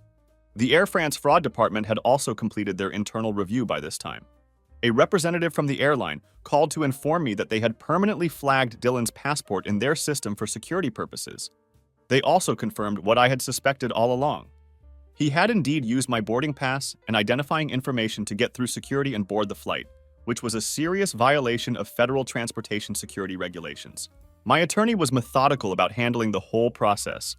The Air France fraud department had also completed their internal review by this time. A representative from the airline called to inform me that they had permanently flagged Dylan's passport in their system for security purposes. They also confirmed what I had suspected all along. He had indeed used my boarding pass and identifying information to get through security and board the flight, which was a serious violation of federal transportation security regulations. My attorney was methodical about handling the whole process.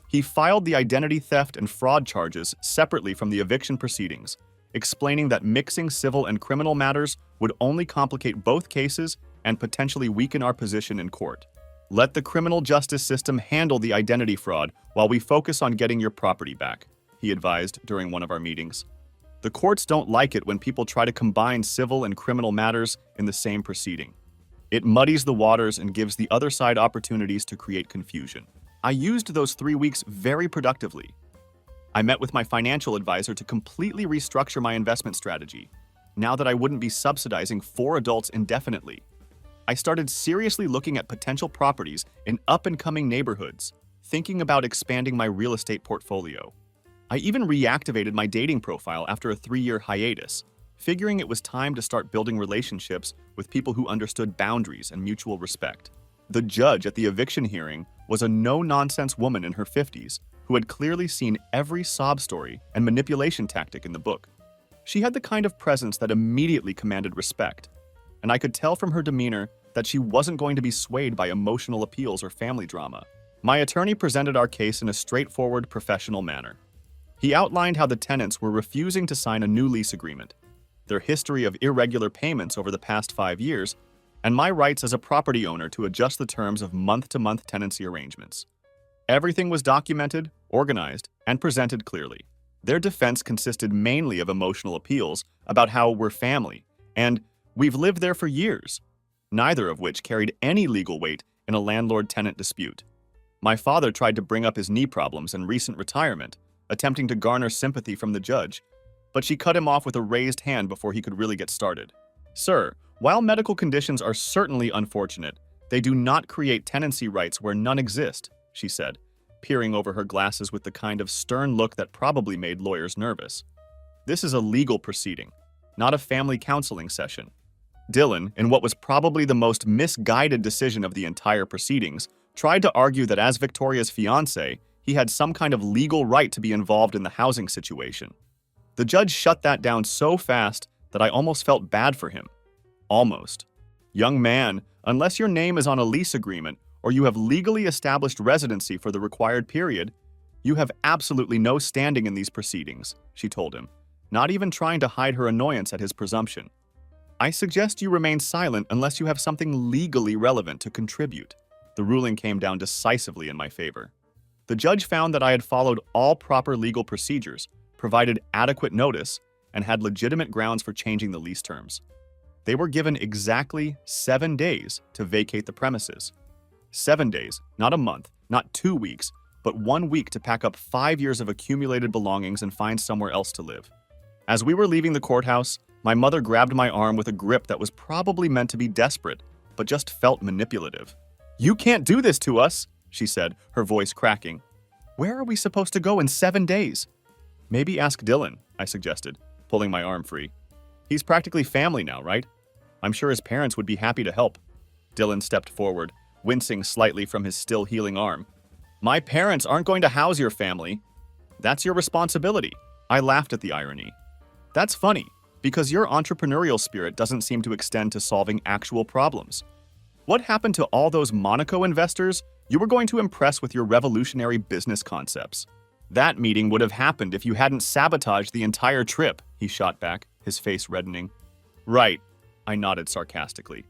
He filed the identity theft and fraud charges separately from the eviction proceedings, explaining that mixing civil and criminal matters would only complicate both cases and potentially weaken our position in court. "Let the criminal justice system handle the identity fraud while we focus on getting your property back," he advised during one of our meetings. "The courts don't like it when people try to combine civil and criminal matters in the same proceeding. It muddies the waters and gives the other side opportunities to create confusion." I used those 3 weeks very productively. I met with my financial advisor to completely restructure my investment strategy, now that I wouldn't be subsidizing 4 adults indefinitely. I started seriously looking at potential properties in up-and-coming neighborhoods, thinking about expanding my real estate portfolio. I even reactivated my dating profile after a 3-year hiatus, figuring it was time to start building relationships with people who understood boundaries and mutual respect. The judge at the eviction hearing was a no-nonsense woman in her 50s who had clearly seen every sob story and manipulation tactic in the book. She had the kind of presence that immediately commanded respect, and I could tell from her demeanor that she wasn't going to be swayed by emotional appeals or family drama. My attorney presented our case in a straightforward, professional manner. He outlined how the tenants were refusing to sign a new lease agreement, their history of irregular payments over the past 5 years, and my rights as a property owner to adjust the terms of month-to-month tenancy arrangements. Everything was documented, organized, and presented clearly. Their defense consisted mainly of emotional appeals about how we're family, and "we've lived there for years." neither of which carried any legal weight in a landlord-tenant dispute. My father tried to bring up his knee problems and recent retirement, attempting to garner sympathy from the judge, but she cut him off with a raised hand before he could really get started. Sir, while medical conditions are certainly unfortunate, they do not create tenancy rights where none exist, she said, peering over her glasses with the kind of stern look that probably made lawyers nervous. This is a legal proceeding, not a family counseling session. Dylan, in what was probably the most misguided decision of the entire proceedings, tried to argue that as Victoria's fiancé, he had some kind of legal right to be involved in the housing situation. The judge shut that down so fast that I almost felt bad for him. Almost. Young man, unless your name is on a lease agreement or you have legally established residency for the required period, you have absolutely no standing in these proceedings, she told him, not even trying to hide her annoyance at his presumption. I suggest you remain silent unless you have something legally relevant to contribute. The ruling came down decisively in my favor. The judge found that I had followed all proper legal procedures, provided adequate notice, and had legitimate grounds for changing the lease terms. They were given exactly 7 days to vacate the premises. 7 days, not a month, not 2 weeks, but 1 week to pack up 5 years of accumulated belongings and find somewhere else to live. As we were leaving the courthouse, my mother grabbed my arm with a grip that was probably meant to be desperate, but just felt manipulative. "You can't do this to us," she said, her voice cracking. "Where are we supposed to go in 7 days?" "Maybe ask Dylan," I suggested, pulling my arm free. "He's practically family now, right? I'm sure his parents would be happy to help." Dylan stepped forward, wincing slightly from his still healing arm. "My parents aren't going to house your family. That's your responsibility." I laughed at the irony. "That's funny, because your entrepreneurial spirit doesn't seem to extend to solving actual problems. What happened to all those Monaco investors you were going to impress with your revolutionary business concepts? That meeting would have happened if you hadn't sabotaged the entire trip," he shot back, his face reddening. "Right," I nodded sarcastically.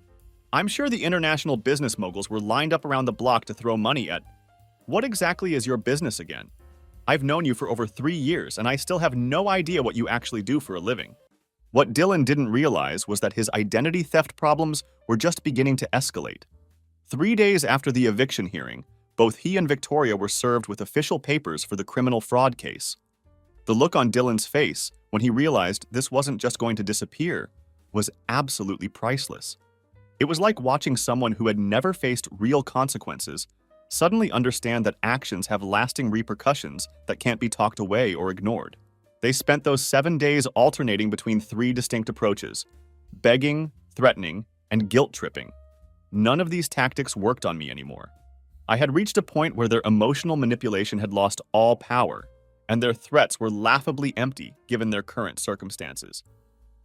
"I'm sure the international business moguls were lined up around the block to throw money at. What exactly is your business again? I've known you for over 3 years, and I still have no idea what you actually do for a living." What Dylan didn't realize was that his identity theft problems were just beginning to escalate. 3 days after the eviction hearing, both he and Victoria were served with official papers for the criminal fraud case. The look on Dylan's face when he realized this wasn't just going to disappear was absolutely priceless. It was like watching someone who had never faced real consequences suddenly understand that actions have lasting repercussions that can't be talked away or ignored. They spent those 7 days alternating between 3 distinct approaches: begging, threatening, and guilt-tripping. None of these tactics worked on me anymore. I had reached a point where their emotional manipulation had lost all power, and their threats were laughably empty given their current circumstances.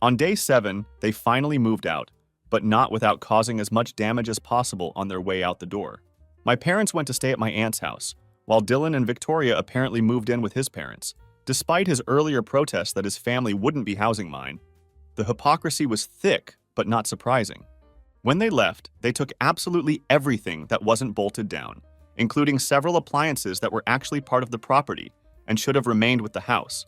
On day 7, they finally moved out, but not without causing as much damage as possible on their way out the door. My parents went to stay at my aunt's house, while Dylan and Victoria apparently moved in with his parents, despite his earlier protest that his family wouldn't be housing mine. The hypocrisy was thick, but not surprising. When they left, they took absolutely everything that wasn't bolted down, including several appliances that were actually part of the property and should have remained with the house.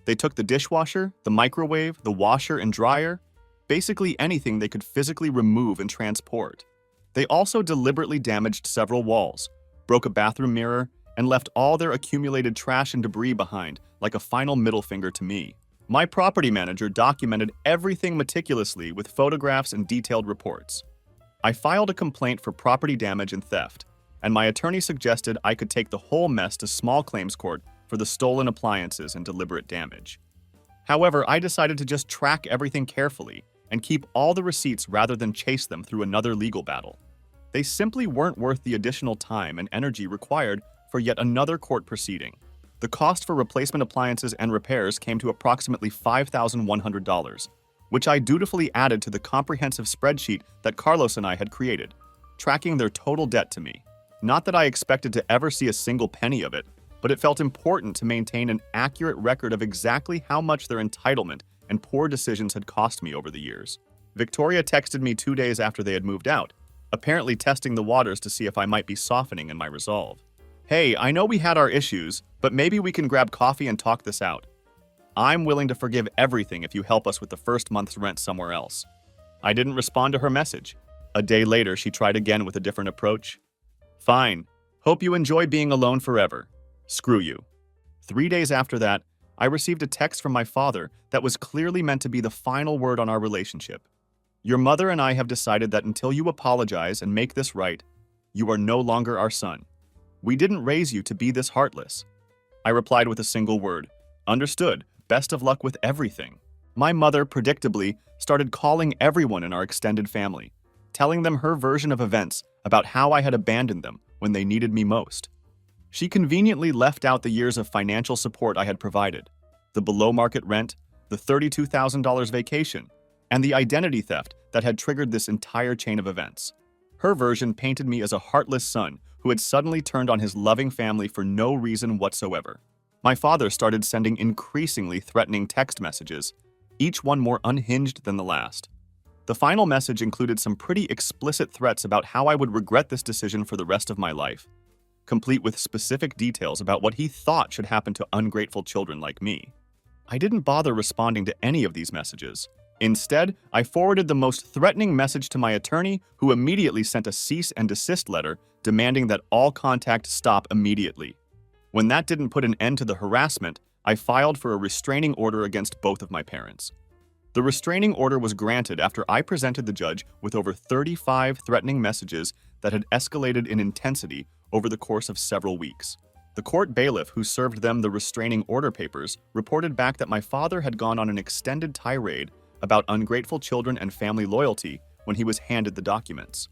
They took the dishwasher, the microwave, the washer and dryer, basically anything they could physically remove and transport. They also deliberately damaged several walls, broke a bathroom mirror, and left all their accumulated trash and debris behind like a final middle finger to me. My property manager documented everything meticulously with photographs and detailed reports. I filed a complaint for property damage and theft, and my attorney suggested I could take the whole mess to small claims court for the stolen appliances and deliberate damage. However, I decided to just track everything carefully and keep all the receipts rather than chase them through another legal battle. They simply weren't worth the additional time and energy required for yet another court proceeding. The cost for replacement appliances and repairs came to approximately $5,100, which I dutifully added to the comprehensive spreadsheet that Carlos and I had created, tracking their total debt to me. Not that I expected to ever see a single penny of it, but it felt important to maintain an accurate record of exactly how much their entitlement and poor decisions had cost me over the years. Victoria texted me 2 days after they had moved out, apparently testing the waters to see if I might be softening in my resolve. "Hey, I know we had our issues, but maybe we can grab coffee and talk this out. I'm willing to forgive everything if you help us with the first month's rent somewhere else." I didn't respond to her message. A day later, she tried again with a different approach. Fine. Hope you enjoy being alone forever. Screw you. 3 days after that, I received a text from my father that was clearly meant to be the final word on our relationship. Your mother and I have decided that until you apologize and make this right, you are no longer our son. We didn't raise you to be this heartless. I replied with a single word. Understood. Best of luck with everything. My mother, predictably, started calling everyone in our extended family, telling them her version of events about how I had abandoned them when they needed me most. She conveniently left out the years of financial support I had provided, the below-market rent, the $32,000 vacation, and the identity theft that had triggered this entire chain of events. Her version painted me as a heartless son who had suddenly turned on his loving family for no reason whatsoever. My father started sending increasingly threatening text messages, each one more unhinged than the last. The final message included some pretty explicit threats about how I would regret this decision for the rest of my life, complete with specific details about what he thought should happen to ungrateful children like me. I didn't bother responding to any of these messages. Instead, I forwarded the most threatening message to my attorney, who immediately sent a cease and desist letter demanding that all contact stop immediately. When that didn't put an end to the harassment, I filed for a restraining order against both of my parents. The restraining order was granted after I presented the judge with over 35 threatening messages that had escalated in intensity over the course of several weeks. The court bailiff who served them the restraining order papers reported back that my father had gone on an extended tirade about ungrateful children and family loyalty when he was handed the documents.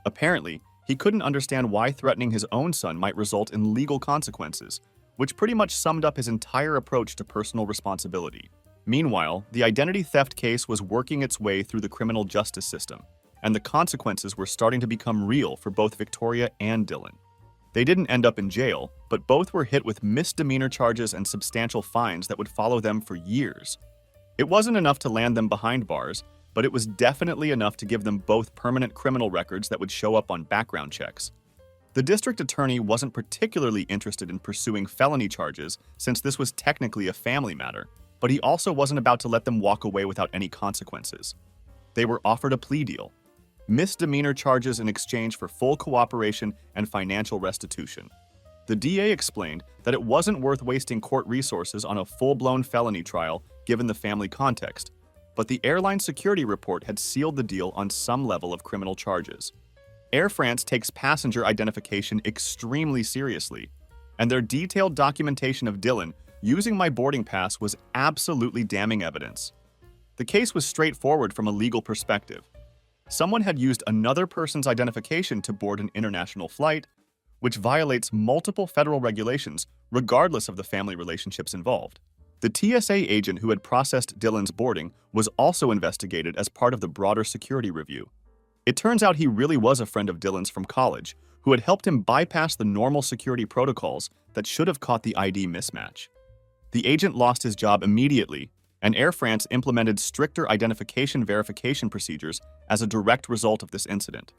Apparently, he couldn't understand why threatening his own son might result in legal consequences, which pretty much summed up his entire approach to personal responsibility. Meanwhile, the identity theft case was working its way through the criminal justice system, and the consequences were starting to become real for both Victoria and Dylan. They didn't end up in jail, but both were hit with misdemeanor charges and substantial fines that would follow them for years. It wasn't enough to land them behind bars, but it was definitely enough to give them both permanent criminal records that would show up on background checks. The district attorney wasn't particularly interested in pursuing felony charges since this was technically a family matter, but he also wasn't about to let them walk away without any consequences. They were offered a plea deal: misdemeanor charges in exchange for full cooperation and financial restitution. The DA explained that it wasn't worth wasting court resources on a full-blown felony trial given the family context, but the airline security report had sealed the deal on some level of criminal charges. Air France takes passenger identification extremely seriously, and their detailed documentation of Dylan using my boarding pass was absolutely damning evidence. The case was straightforward from a legal perspective. Someone had used another person's identification to board an international flight, which violates multiple federal regulations regardless of the family relationships involved. The TSA agent who had processed Dylan's boarding was also investigated as part of the broader security review. It turns out he really was a friend of Dylan's from college, who had helped him bypass the normal security protocols that should have caught the ID mismatch. The agent lost his job immediately, and Air France implemented stricter identification verification procedures as a direct result of this incident.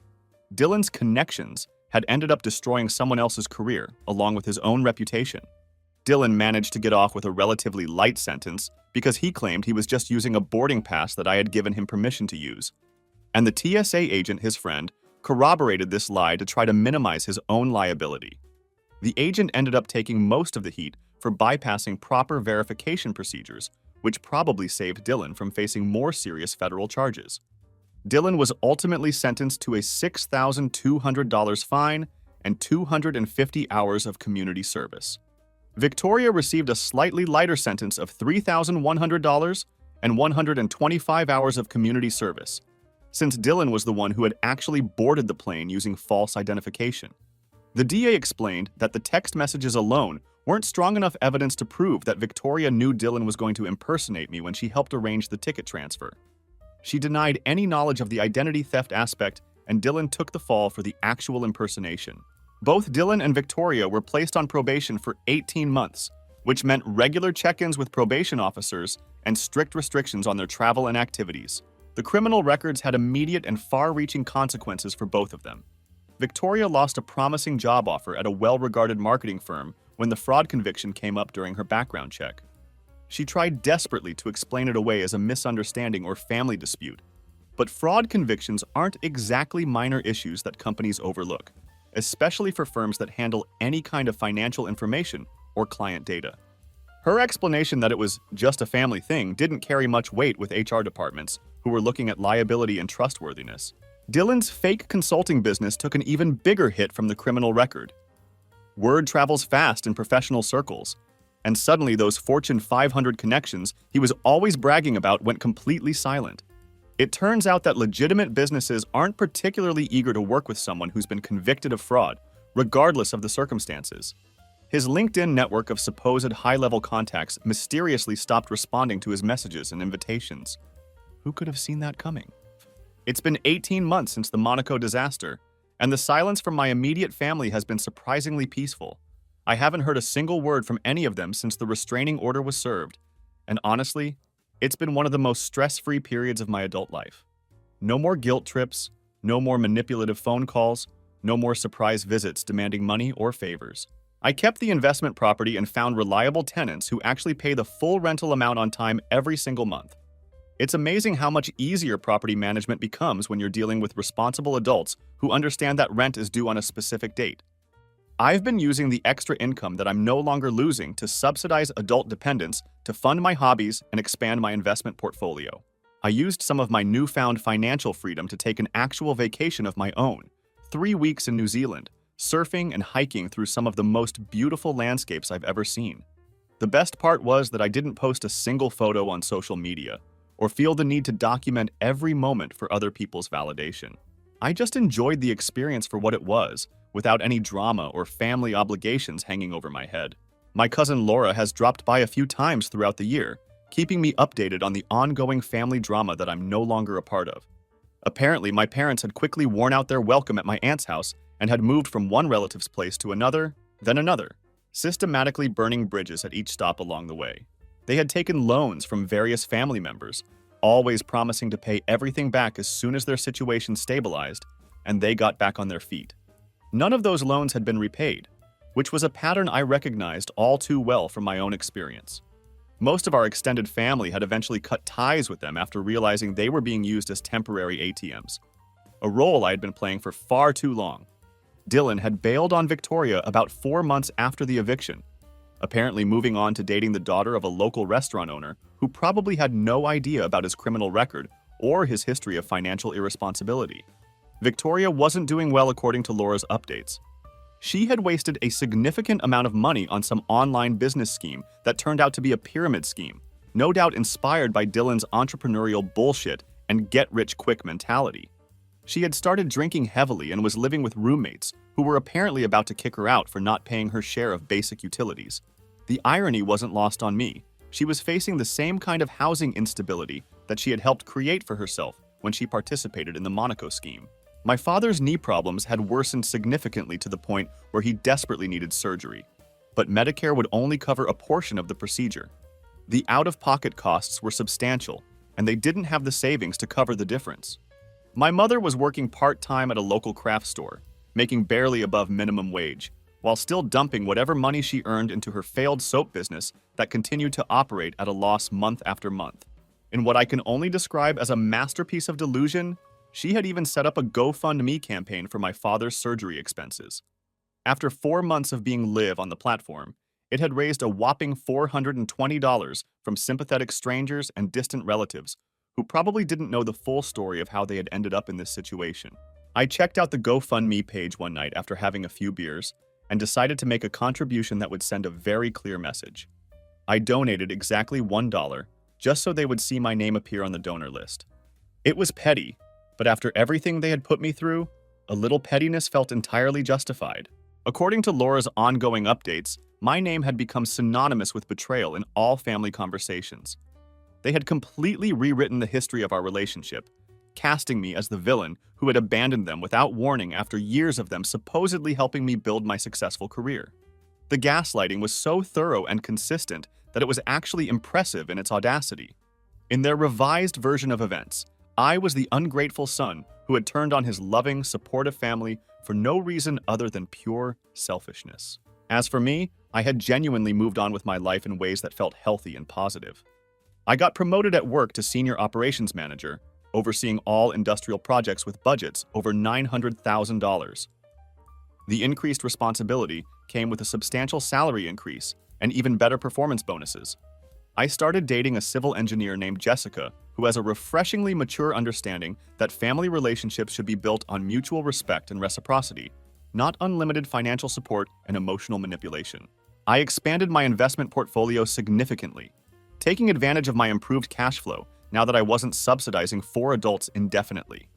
Dylan's connections had ended up destroying someone else's career, along with his own reputation. Dylan managed to get off with a relatively light sentence because he claimed he was just using a boarding pass that I had given him permission to use. And the TSA agent, his friend, corroborated this lie to try to minimize his own liability. The agent ended up taking most of the heat for bypassing proper verification procedures, which probably saved Dylan from facing more serious federal charges. Dylan was ultimately sentenced to a $6,200 fine and 250 hours of community service. Victoria received a slightly lighter sentence of $3,100 and 125 hours of community service, since Dylan was the one who had actually boarded the plane using false identification. The DA explained that the text messages alone weren't strong enough evidence to prove that Victoria knew Dylan was going to impersonate me when she helped arrange the ticket transfer. She denied any knowledge of the identity theft aspect, and Dylan took the fall for the actual impersonation. Both Dylan and Victoria were placed on probation for 18 months, which meant regular check-ins with probation officers and strict restrictions on their travel and activities. The criminal records had immediate and far-reaching consequences for both of them. Victoria lost a promising job offer at a well-regarded marketing firm when the fraud conviction came up during her background check. She tried desperately to explain it away as a misunderstanding or family dispute, But fraud convictions aren't exactly minor issues that companies overlook, especially for firms that handle any kind of financial information or client data. Her explanation that it was just a family thing didn't carry much weight with HR departments who were looking at liability and trustworthiness. Dylan's fake consulting business took an even bigger hit from the criminal record. Word travels fast in professional circles, and suddenly those Fortune 500 connections he was always bragging about went completely silent. It turns out that legitimate businesses aren't particularly eager to work with someone who's been convicted of fraud, regardless of the circumstances. His LinkedIn network of supposed high-level contacts mysteriously stopped responding to his messages and invitations. Who could have seen that coming? It's been 18 months since the Monaco disaster, and the silence from my immediate family has been surprisingly peaceful. I haven't heard a single word from any of them since the restraining order was served, and honestly, it's been one of the most stress-free periods of my adult life. No more guilt trips, no more manipulative phone calls, no more surprise visits demanding money or favors. I kept the investment property and found reliable tenants who actually pay the full rental amount on time every single month. It's amazing how much easier property management becomes when you're dealing with responsible adults who understand that rent is due on a specific date. I've been using the extra income that I'm no longer losing to subsidize adult dependents to fund my hobbies and expand my investment portfolio. I used some of my newfound financial freedom to take an actual vacation of my own, 3 weeks in New Zealand, surfing and hiking through some of the most beautiful landscapes I've ever seen. The best part was that I didn't post a single photo on social media or feel the need to document every moment for other people's validation. I just enjoyed the experience for what it was, without any drama or family obligations hanging over my head. My cousin Laura has dropped by a few times throughout the year, keeping me updated on the ongoing family drama that I'm no longer a part of. Apparently, my parents had quickly worn out their welcome at my aunt's house and had moved from one relative's place to another, then another, systematically burning bridges at each stop along the way. They had taken loans from various family members, always promising to pay everything back as soon as their situation stabilized, and they got back on their feet. None of those loans had been repaid, which was a pattern I recognized all too well from my own experience. Most of our extended family had eventually cut ties with them after realizing they were being used as temporary ATMs, a role I had been playing for far too long. Dylan had bailed on Victoria about 4 months after the eviction, apparently moving on to dating the daughter of a local restaurant owner who probably had no idea about his criminal record or his history of financial irresponsibility. Victoria wasn't doing well according to Laura's updates. She had wasted a significant amount of money on some online business scheme that turned out to be a pyramid scheme, no doubt inspired by Dylan's entrepreneurial bullshit and get-rich-quick mentality. She had started drinking heavily and was living with roommates who were apparently about to kick her out for not paying her share of basic utilities. The irony wasn't lost on me. She was facing the same kind of housing instability that she had helped create for herself when she participated in the Monaco scheme. My father's knee problems had worsened significantly to the point where he desperately needed surgery, but Medicare would only cover a portion of the procedure. The out-of-pocket costs were substantial, and they didn't have the savings to cover the difference. My mother was working part-time at a local craft store, making barely above minimum wage, while still dumping whatever money she earned into her failed soap business that continued to operate at a loss month after month. In what I can only describe as a masterpiece of delusion, she had even set up a GoFundMe campaign for my father's surgery expenses. After 4 months of being live on the platform, it had raised a whopping $420 from sympathetic strangers and distant relatives who probably didn't know the full story of how they had ended up in this situation. I checked out the GoFundMe page one night after having a few beers and decided to make a contribution that would send a very clear message. I donated exactly $1 just so they would see my name appear on the donor list. It was petty, but after everything they had put me through, a little pettiness felt entirely justified. According to Laura's ongoing updates, my name had become synonymous with betrayal in all family conversations. They had completely rewritten the history of our relationship, casting me as the villain who had abandoned them without warning after years of them supposedly helping me build my successful career. The gaslighting was so thorough and consistent that it was actually impressive in its audacity. In their revised version of events, I was the ungrateful son who had turned on his loving, supportive family for no reason other than pure selfishness. As for me, I had genuinely moved on with my life in ways that felt healthy and positive. I got promoted at work to senior operations manager, overseeing all industrial projects with budgets over $900,000. The increased responsibility came with a substantial salary increase and even better performance bonuses. I started dating a civil engineer named Jessica, who has a refreshingly mature understanding that family relationships should be built on mutual respect and reciprocity, not unlimited financial support and emotional manipulation. I expanded my investment portfolio significantly, taking advantage of my improved cash flow now that I wasn't subsidizing 4 adults indefinitely.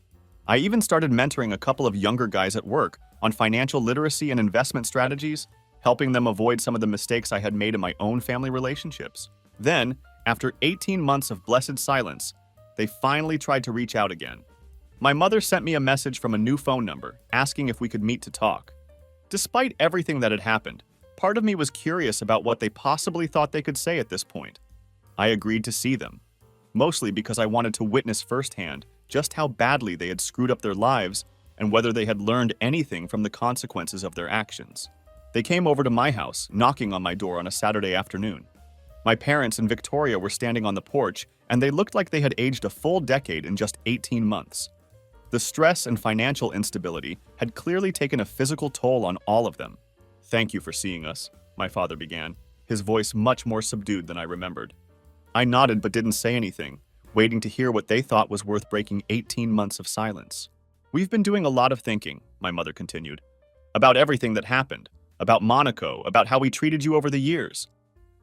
I even started mentoring a couple of younger guys at work on financial literacy and investment strategies, helping them avoid some of the mistakes I had made in my own family relationships. Then, after 18 months of blessed silence, they finally tried to reach out again. My mother sent me a message from a new phone number, asking if we could meet to talk. Despite everything that had happened, part of me was curious about what they possibly thought they could say at this point. I agreed to see them, mostly because I wanted to witness firsthand just how badly they had screwed up their lives and whether they had learned anything from the consequences of their actions. They came over to my house, knocking on my door on a Saturday afternoon. My parents and Victoria were standing on the porch, and they looked like they had aged a full decade in just 18 months. The stress and financial instability had clearly taken a physical toll on all of them. "Thank you for seeing us," my father began, his voice much more subdued than I remembered. I nodded but didn't say anything, waiting to hear what they thought was worth breaking 18 months of silence. "We've been doing a lot of thinking," my mother continued, "about everything that happened, about Monaco, about how we treated you over the years."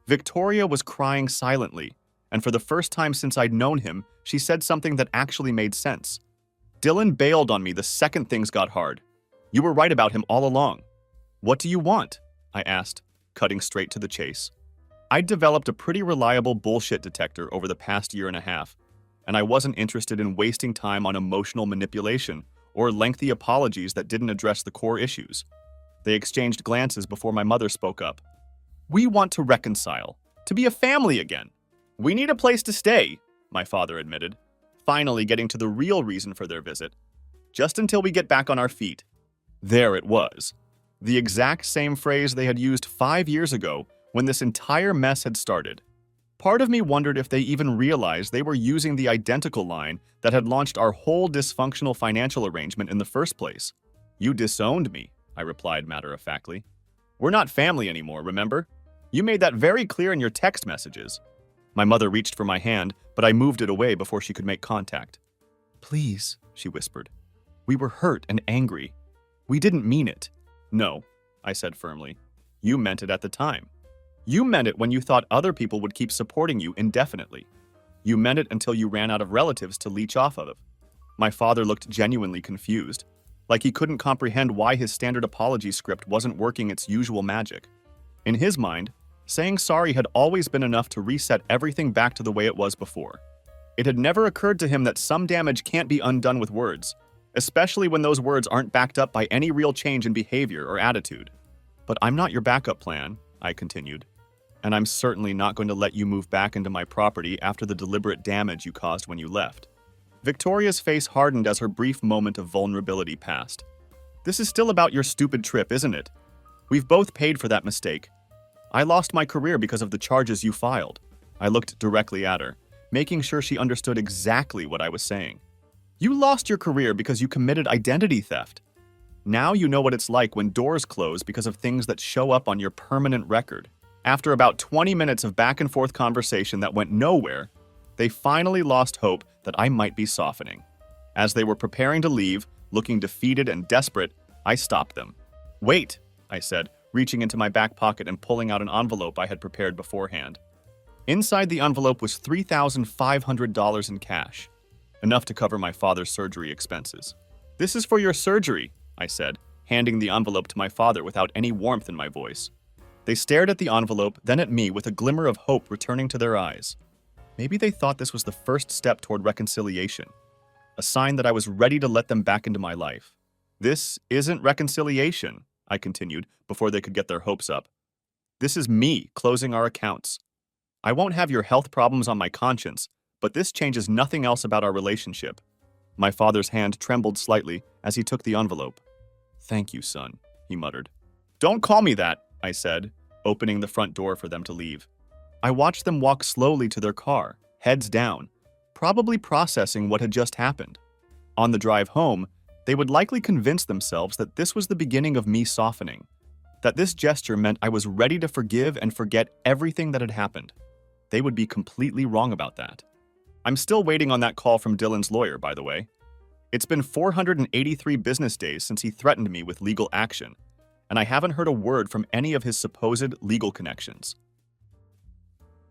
Victoria was crying silently, and for the first time since I'd known him, she said something that actually made sense. "Dylan bailed on me the second things got hard. You were right about him all along." "What do you want?" I asked, cutting straight to the chase. I'd developed a pretty reliable bullshit detector over the past year and a half, and I wasn't interested in wasting time on emotional manipulation or lengthy apologies that didn't address the core issues. They exchanged glances before my mother spoke up. "We want to reconcile, to be a family again. We need a place to stay," my father admitted, finally getting to the real reason for their visit. "Just until we get back on our feet." There it was. The exact same phrase they had used 5 years ago when this entire mess had started. Part of me wondered if they even realized they were using the identical line that had launched our whole dysfunctional financial arrangement in the first place. "You disowned me," I replied matter-of-factly. "We're not family anymore, remember? You made that very clear in your text messages." My mother reached for my hand, but I moved it away before she could make contact. "Please," she whispered. "We were hurt and angry. We didn't mean it." "No," I said firmly. "You meant it at the time. You meant it when you thought other people would keep supporting you indefinitely. You meant it until you ran out of relatives to leech off of." My father looked genuinely confused, like he couldn't comprehend why his standard apology script wasn't working its usual magic. In his mind, saying sorry had always been enough to reset everything back to the way it was before. It had never occurred to him that some damage can't be undone with words, especially when those words aren't backed up by any real change in behavior or attitude. "But I'm not your backup plan," I continued, "and I'm certainly not going to let you move back into my property after the deliberate damage you caused when you left." Victoria's face hardened as her brief moment of vulnerability passed. "This is still about your stupid trip, isn't it? We've both paid for that mistake. I lost my career because of the charges you filed." I looked directly at her, making sure she understood exactly what I was saying. "You lost your career because you committed identity theft. Now you know what it's like when doors close because of things that show up on your permanent record." After about 20 minutes of back-and-forth conversation that went nowhere, they finally lost hope that I might be softening. As they were preparing to leave, looking defeated and desperate, I stopped them. "Wait," I said, reaching into my back pocket and pulling out an envelope I had prepared beforehand. Inside the envelope was $3,500 in cash, enough to cover my father's surgery expenses. "This is for your surgery," I said, handing the envelope to my father without any warmth in my voice. They stared at the envelope, then at me with a glimmer of hope returning to their eyes. Maybe they thought this was the first step toward reconciliation, a sign that I was ready to let them back into my life. "This isn't reconciliation," I continued before they could get their hopes up. "This is me closing our accounts. I won't have your health problems on my conscience, but this changes nothing else about our relationship." My father's hand trembled slightly as he took the envelope. "Thank you, son," he muttered. "Don't call me that," I said, opening the front door for them to leave. I watched them walk slowly to their car, heads down, probably processing what had just happened. On the drive home, they would likely convince themselves that this was the beginning of me softening, that this gesture meant I was ready to forgive and forget everything that had happened. They would be completely wrong about that. I'm still waiting on that call from Dylan's lawyer, by the way. It's been 483 business days since he threatened me with legal action, and I haven't heard a word from any of his supposed legal connections.